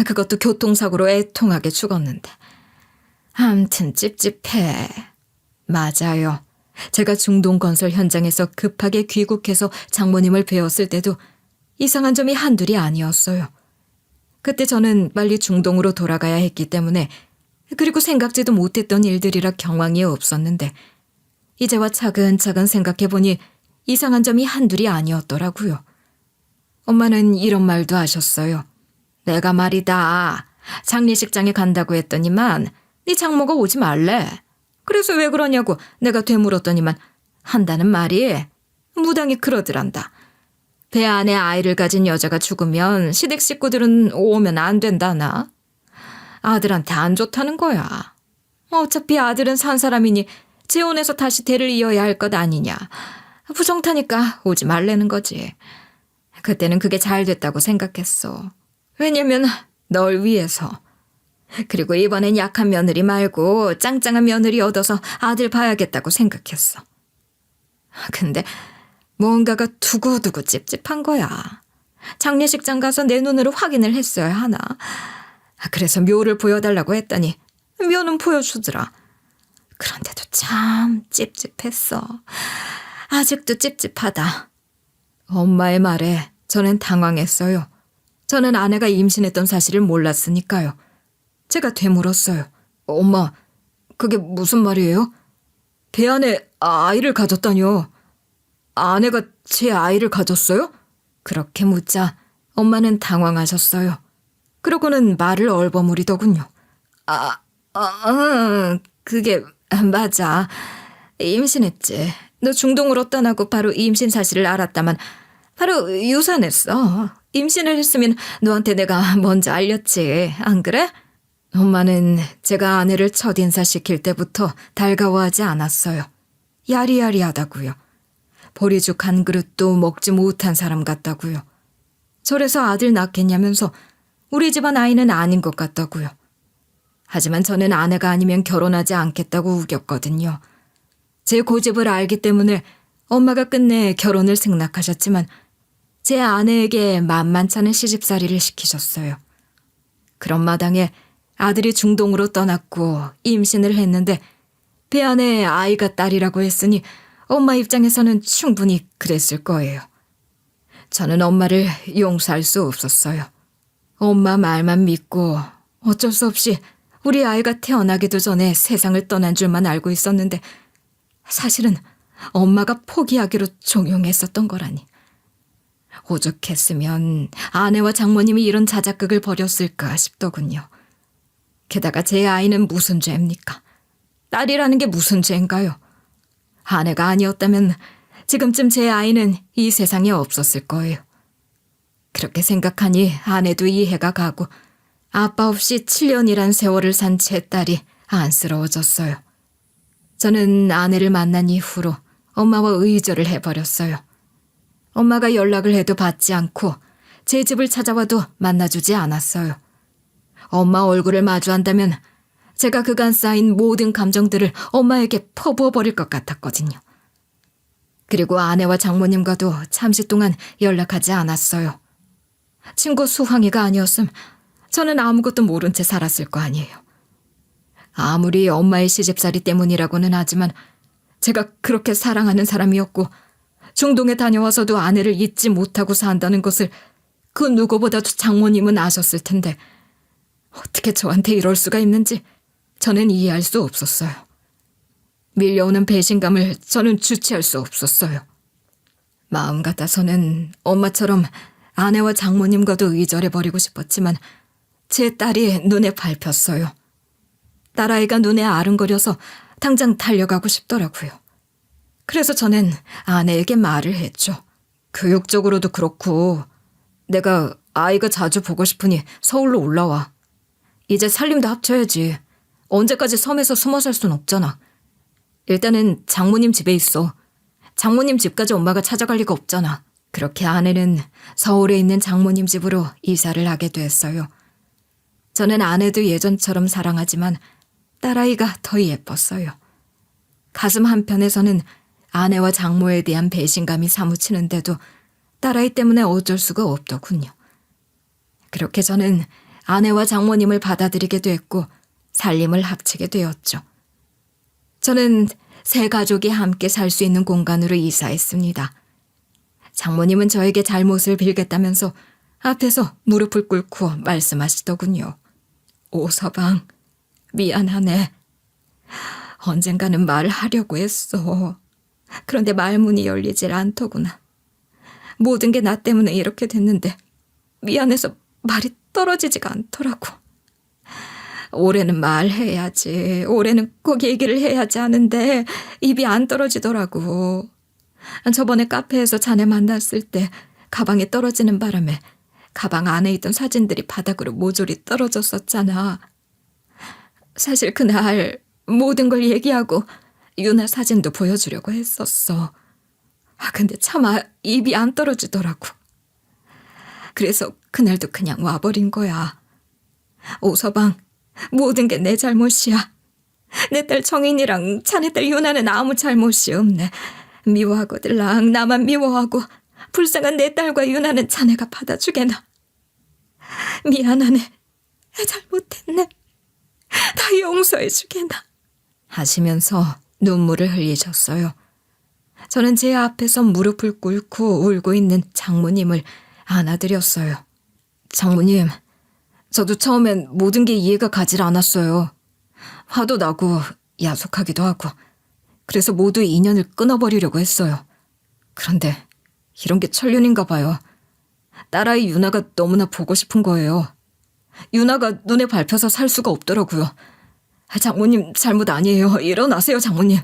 그것도 교통사고로 애통하게 죽었는데. 암튼 찝찝해. 맞아요. 제가 중동건설 현장에서 급하게 귀국해서 장모님을 뵈었을 때도 이상한 점이 한둘이 아니었어요. 그때 저는 빨리 중동으로 돌아가야 했기 때문에, 그리고 생각지도 못했던 일들이라 경황이 없었는데 이제와 차근차근 생각해보니 이상한 점이 한둘이 아니었더라고요. 엄마는 이런 말도 하셨어요. 내가 말이다. 장례식장에 간다고 했더니만 네 장모가 오지 말래. 그래서 왜 그러냐고 내가 되물었더니만 한다는 말이 무당이 그러더란다. 배 안에 아이를 가진 여자가 죽으면 시댁 식구들은 오면 안 된다나. 아들한테 안 좋다는 거야. 어차피 아들은 산 사람이니 재혼해서 다시 대를 이어야 할 것 아니냐. 부정타니까 오지 말라는 거지. 그때는 그게 잘 됐다고 생각했어. 왜냐면 널 위해서. 그리고 이번엔 약한 며느리 말고 짱짱한 며느리 얻어서 아들 봐야겠다고 생각했어. 근데 뭔가가 두고두고 찝찝한 거야. 장례식장 가서 내 눈으로 확인을 했어야 하나. 그래서 묘를 보여달라고 했더니 묘는 보여주더라. 그런데도 참 찝찝했어. 아직도 찝찝하다. 엄마의 말에 저는 당황했어요. 저는 아내가 임신했던 사실을 몰랐으니까요. 제가 되물었어요. 엄마, 그게 무슨 말이에요? 배 안에 아이를 가졌다뇨. 아내가 제 아이를 가졌어요? 그렇게 묻자 엄마는 당황하셨어요. 그러고는 말을 얼버무리더군요. 그게 맞아. 임신했지. 너 중동으로 떠나고 바로 임신 사실을 알았다만 바로 유산했어. 임신을 했으면 너한테 내가 먼저 알렸지. 안 그래? 엄마는 제가 아내를 첫 인사시킬 때부터 달가워하지 않았어요. 야리야리하다고요. 보리죽 한 그릇도 먹지 못한 사람 같다고요. 저래서 아들 낳겠냐면서 우리 집안 아이는 아닌 것 같다고요. 하지만 저는 아내가 아니면 결혼하지 않겠다고 우겼거든요. 제 고집을 알기 때문에 엄마가 끝내 결혼을 승낙하셨지만 제 아내에게 만만찮은 시집살이를 시키셨어요. 그런 마당에 아들이 중동으로 떠났고 임신을 했는데 배 안에 아이가 딸이라고 했으니 엄마 입장에서는 충분히 그랬을 거예요. 저는 엄마를 용서할 수 없었어요. 엄마 말만 믿고 어쩔 수 없이 우리 아이가 태어나기도 전에 세상을 떠난 줄만 알고 있었는데 사실은 엄마가 포기하기로 종용했었던 거라니. 오죽했으면 아내와 장모님이 이런 자작극을 벌였을까 싶더군요. 게다가 제 아이는 무슨 죄입니까? 딸이라는 게 무슨 죄인가요? 아내가 아니었다면 지금쯤 제 아이는 이 세상에 없었을 거예요. 그렇게 생각하니 아내도 이해가 가고 아빠 없이 7년이란 세월을 산 제 딸이 안쓰러워졌어요. 저는 아내를 만난 이후로 엄마와 의절을 해버렸어요. 엄마가 연락을 해도 받지 않고 제 집을 찾아와도 만나주지 않았어요. 엄마 얼굴을 마주한다면 제가 그간 쌓인 모든 감정들을 엄마에게 퍼부어버릴 것 같았거든요. 그리고 아내와 장모님과도 잠시 동안 연락하지 않았어요. 친구 수황이가 아니었음 저는 아무것도 모른 채 살았을 거 아니에요. 아무리 엄마의 시집살이 때문이라고는 하지만 제가 그렇게 사랑하는 사람이었고 중동에 다녀와서도 아내를 잊지 못하고 산다는 것을 그 누구보다도 장모님은 아셨을 텐데 어떻게 저한테 이럴 수가 있는지 저는 이해할 수 없었어요. 밀려오는 배신감을 저는 주체할 수 없었어요. 마음 같아서는 엄마처럼 아내와 장모님과도 의절해버리고 싶었지만 제 딸이 눈에 밟혔어요. 딸아이가 눈에 아른거려서 당장 달려가고 싶더라고요. 그래서 저는 아내에게 말을 했죠. 교육적으로도 그렇고 내가 아이가 자주 보고 싶으니 서울로 올라와. 이제 살림도 합쳐야지. 언제까지 섬에서 숨어 살 순 없잖아. 일단은 장모님 집에 있어. 장모님 집까지 엄마가 찾아갈 리가 없잖아. 그렇게 아내는 서울에 있는 장모님 집으로 이사를 하게 됐어요. 저는 아내도 예전처럼 사랑하지만 딸아이가 더 예뻤어요. 가슴 한편에서는 아내와 장모에 대한 배신감이 사무치는데도 딸아이 때문에 어쩔 수가 없더군요. 그렇게 저는 아내와 장모님을 받아들이게 됐고 살림을 합치게 되었죠. 저는 세 가족이 함께 살 수 있는 공간으로 이사했습니다. 장모님은 저에게 잘못을 빌겠다면서 앞에서 무릎을 꿇고 말씀하시더군요. 오서방, 미안하네. 언젠가는 말을 하려고 했어. 그런데 말문이 열리질 않더구나. 모든 게 나 때문에 이렇게 됐는데 미안해서 말이 떨어지지가 않더라고. 올해는 말해야지. 올해는 꼭 얘기를 해야지 하는데 입이 안 떨어지더라고. 저번에 카페에서 자네 만났을 때 가방이 떨어지는 바람에 가방 안에 있던 사진들이 바닥으로 모조리 떨어졌었잖아. 사실 그날 모든 걸 얘기하고 유나 사진도 보여주려고 했었어. 근데 차마 입이 안 떨어지더라고. 그래서 그날도 그냥 와버린 거야. 오서방, 모든 게 내 잘못이야. 내 딸 정인이랑 자네 딸 유나는 아무 잘못이 없네. 미워하거들랑 나만 미워하고 불쌍한 내 딸과 유나는 자네가 받아주게나. 미안하네. 잘못했네. 다 용서해주게나. 하시면서 눈물을 흘리셨어요. 저는 제 앞에서 무릎을 꿇고 울고 있는 장모님을 안아드렸어요. 장모님, 저도 처음엔 모든 게 이해가 가질 않았어요. 화도 나고 야속하기도 하고 그래서 모두 인연을 끊어버리려고 했어요. 그런데 이런 게 천륜인가 봐요. 딸아이 유나가 너무나 보고 싶은 거예요. 유나가 눈에 밟혀서 살 수가 없더라고요. 장모님 잘못 아니에요. 일어나세요, 장모님.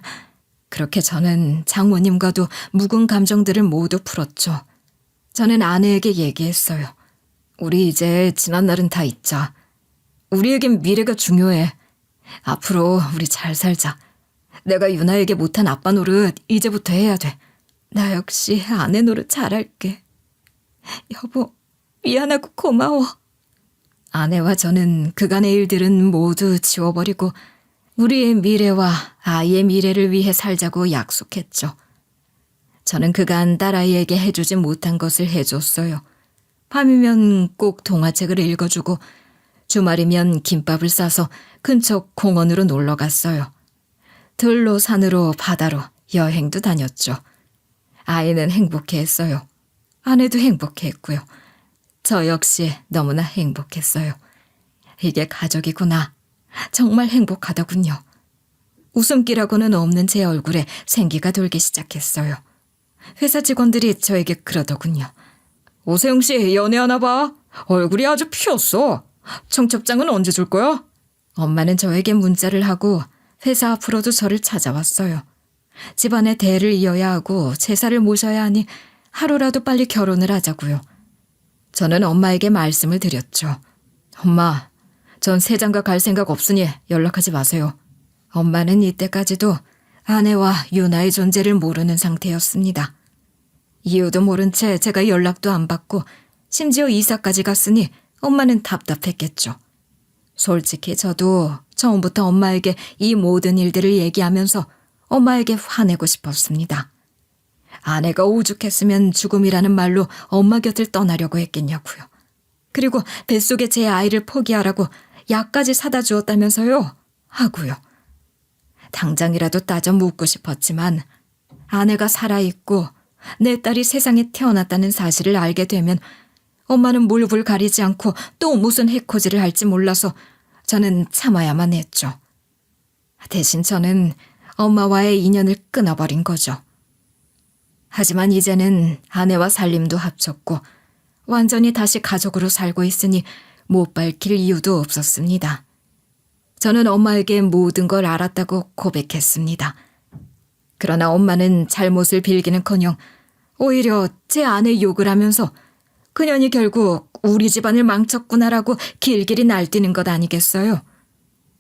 그렇게 저는 장모님과도 묵은 감정들을 모두 풀었죠. 저는 아내에게 얘기했어요. 우리 이제 지난 날은 다 잊자. 우리에겐 미래가 중요해. 앞으로 우리 잘 살자. 내가 유나에게 못한 아빠 노릇 이제부터 해야 돼. 나 역시 아내 노릇 잘할게. 여보, 미안하고 고마워. 아내와 저는 그간의 일들은 모두 지워버리고 우리의 미래와 아이의 미래를 위해 살자고 약속했죠. 저는 그간 딸아이에게 해주지 못한 것을 해줬어요. 밤이면 꼭 동화책을 읽어주고 주말이면 김밥을 싸서 근처 공원으로 놀러 갔어요. 들로 산으로 바다로 여행도 다녔죠. 아이는 행복해했어요. 아내도 행복해했고요. 저 역시 너무나 행복했어요. 이게 가족이구나. 정말 행복하더군요. 웃음기라고는 없는 제 얼굴에 생기가 돌기 시작했어요. 회사 직원들이 저에게 그러더군요. 오세영 씨 연애하나 봐. 얼굴이 아주 피었어. 청첩장은 언제 줄 거야? 엄마는 저에게 문자를 하고 회사 앞으로도 저를 찾아왔어요. 집안의 대를 이어야 하고 제사를 모셔야 하니 하루라도 빨리 결혼을 하자고요. 저는 엄마에게 말씀을 드렸죠. 엄마, 전 세장가 갈 생각 없으니 연락하지 마세요. 엄마는 이때까지도 아내와 유나의 존재를 모르는 상태였습니다. 이유도 모른 채 제가 연락도 안 받고 심지어 이사까지 갔으니 엄마는 답답했겠죠. 솔직히 저도 처음부터 엄마에게 이 모든 일들을 얘기하면서 엄마에게 화내고 싶었습니다. 아내가 오죽했으면 죽음이라는 말로 엄마 곁을 떠나려고 했겠냐고요. 그리고 뱃속에 제 아이를 포기하라고 약까지 사다 주었다면서요? 하고요. 당장이라도 따져 묻고 싶었지만 아내가 살아있고 내 딸이 세상에 태어났다는 사실을 알게 되면 엄마는 물불 가리지 않고 또 무슨 해코지를 할지 몰라서 저는 참아야만 했죠. 대신 저는 엄마와의 인연을 끊어버린 거죠. 하지만 이제는 아내와 살림도 합쳤고 완전히 다시 가족으로 살고 있으니 못 밝힐 이유도 없었습니다. 저는 엄마에게 모든 걸 알았다고 고백했습니다. 그러나 엄마는 잘못을 빌기는커녕 오히려 제 아내 욕을 하면서 그년이 결국 우리 집안을 망쳤구나라고 길길이 날뛰는 것 아니겠어요?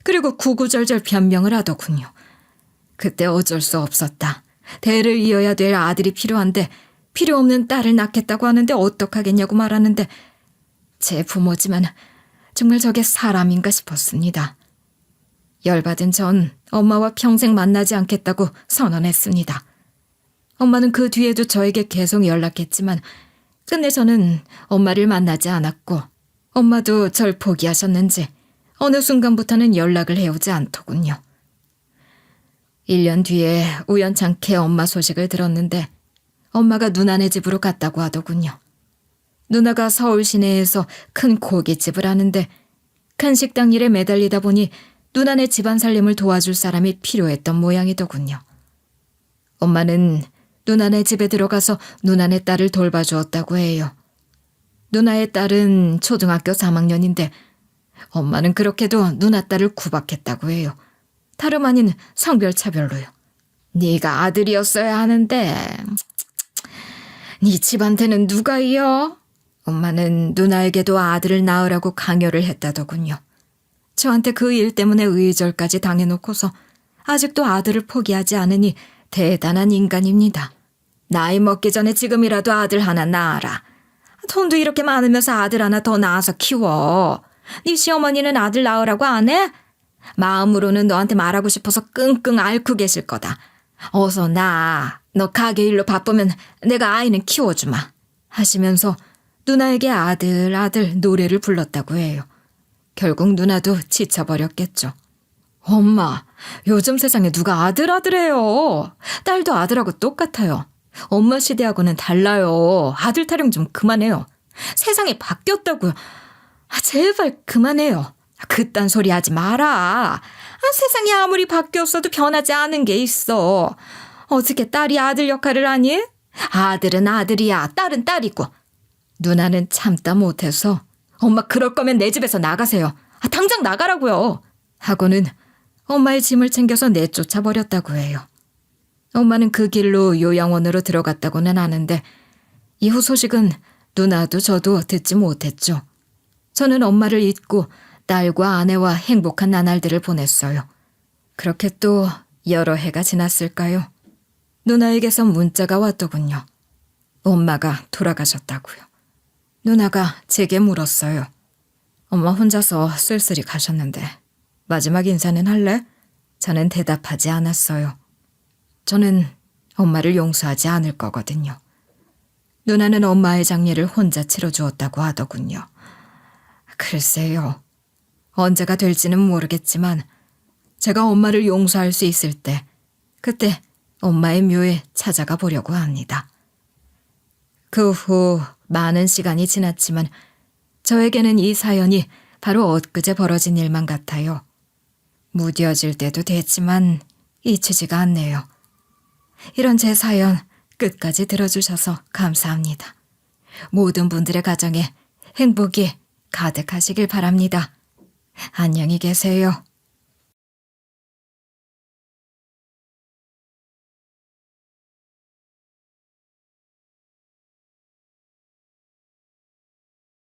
그리고 구구절절 변명을 하더군요. 그때 어쩔 수 없었다. 대를 이어야 될 아들이 필요한데 필요 없는 딸을 낳겠다고 하는데 어떡하겠냐고 말하는데 제 부모지만 정말 저게 사람인가 싶었습니다. 열받은 전 엄마와 평생 만나지 않겠다고 선언했습니다. 엄마는 그 뒤에도 저에게 계속 연락했지만 끝내 저는 엄마를 만나지 않았고 엄마도 절 포기하셨는지 어느 순간부터는 연락을 해오지 않더군요. 1년 뒤에 우연찮게 엄마 소식을 들었는데 엄마가 누나네 집으로 갔다고 하더군요. 누나가 서울 시내에서 큰 고깃집을 하는데 큰 식당 일에 매달리다 보니 누나네 집안 살림을 도와줄 사람이 필요했던 모양이더군요. 엄마는 누나네 집에 들어가서 누나네 딸을 돌봐주었다고 해요. 누나의 딸은 초등학교 3학년인데 엄마는 그렇게도 누나 딸을 구박했다고 해요. 다름 아닌 성별차별로요. 네가 아들이었어야 하는데 네 집한테는 누가 이어? 엄마는 누나에게도 아들을 낳으라고 강요를 했다더군요. 저한테 그 일 때문에 의절까지 당해놓고서 아직도 아들을 포기하지 않으니 대단한 인간입니다. 나이 먹기 전에 지금이라도 아들 하나 낳아라. 돈도 이렇게 많으면서 아들 하나 더 낳아서 키워. 네 시어머니는 아들 낳으라고 안 해? 마음으로는 너한테 말하고 싶어서 끙끙 앓고 계실 거다. 어서 낳아. 너 가게 일로 바쁘면 내가 아이는 키워주마. 하시면서 누나에게 아들 노래를 불렀다고 해요. 결국 누나도 지쳐버렸겠죠. 엄마, 요즘 세상에 누가 아들해요. 딸도 아들하고 똑같아요. 엄마 시대하고는 달라요. 아들 타령 좀 그만해요. 세상이 바뀌었다고요. 제발 그만해요. 그딴 소리 하지 마라. 세상이 아무리 바뀌었어도 변하지 않은 게 있어. 어떻게 딸이 아들 역할을 하니? 아들은 아들이야. 딸은 딸이고. 누나는 참다 못해서 엄마 그럴 거면 내 집에서 나가세요. 당장 나가라고요. 하고는 엄마의 짐을 챙겨서 내쫓아 버렸다고 해요. 엄마는 그 길로 요양원으로 들어갔다고는 하는데 이후 소식은 누나도 저도 듣지 못했죠. 저는 엄마를 잊고 딸과 아내와 행복한 나날들을 보냈어요. 그렇게 또 여러 해가 지났을까요? 누나에게서 문자가 왔더군요. 엄마가 돌아가셨다고요. 누나가 제게 물었어요. 엄마 혼자서 쓸쓸히 가셨는데 마지막 인사는 할래? 저는 대답하지 않았어요. 저는 엄마를 용서하지 않을 거거든요. 누나는 엄마의 장례를 혼자 치러주었다고 하더군요. 글쎄요. 언제가 될지는 모르겠지만 제가 엄마를 용서할 수 있을 때 그때 엄마의 묘에 찾아가 보려고 합니다. 그 후 많은 시간이 지났지만 저에게는 이 사연이 바로 엊그제 벌어진 일만 같아요. 무뎌질 때도 됐지만 잊히지가 않네요. 이런 제 사연 끝까지 들어주셔서 감사합니다. 모든 분들의 가정에 행복이 가득하시길 바랍니다. 안녕히 계세요.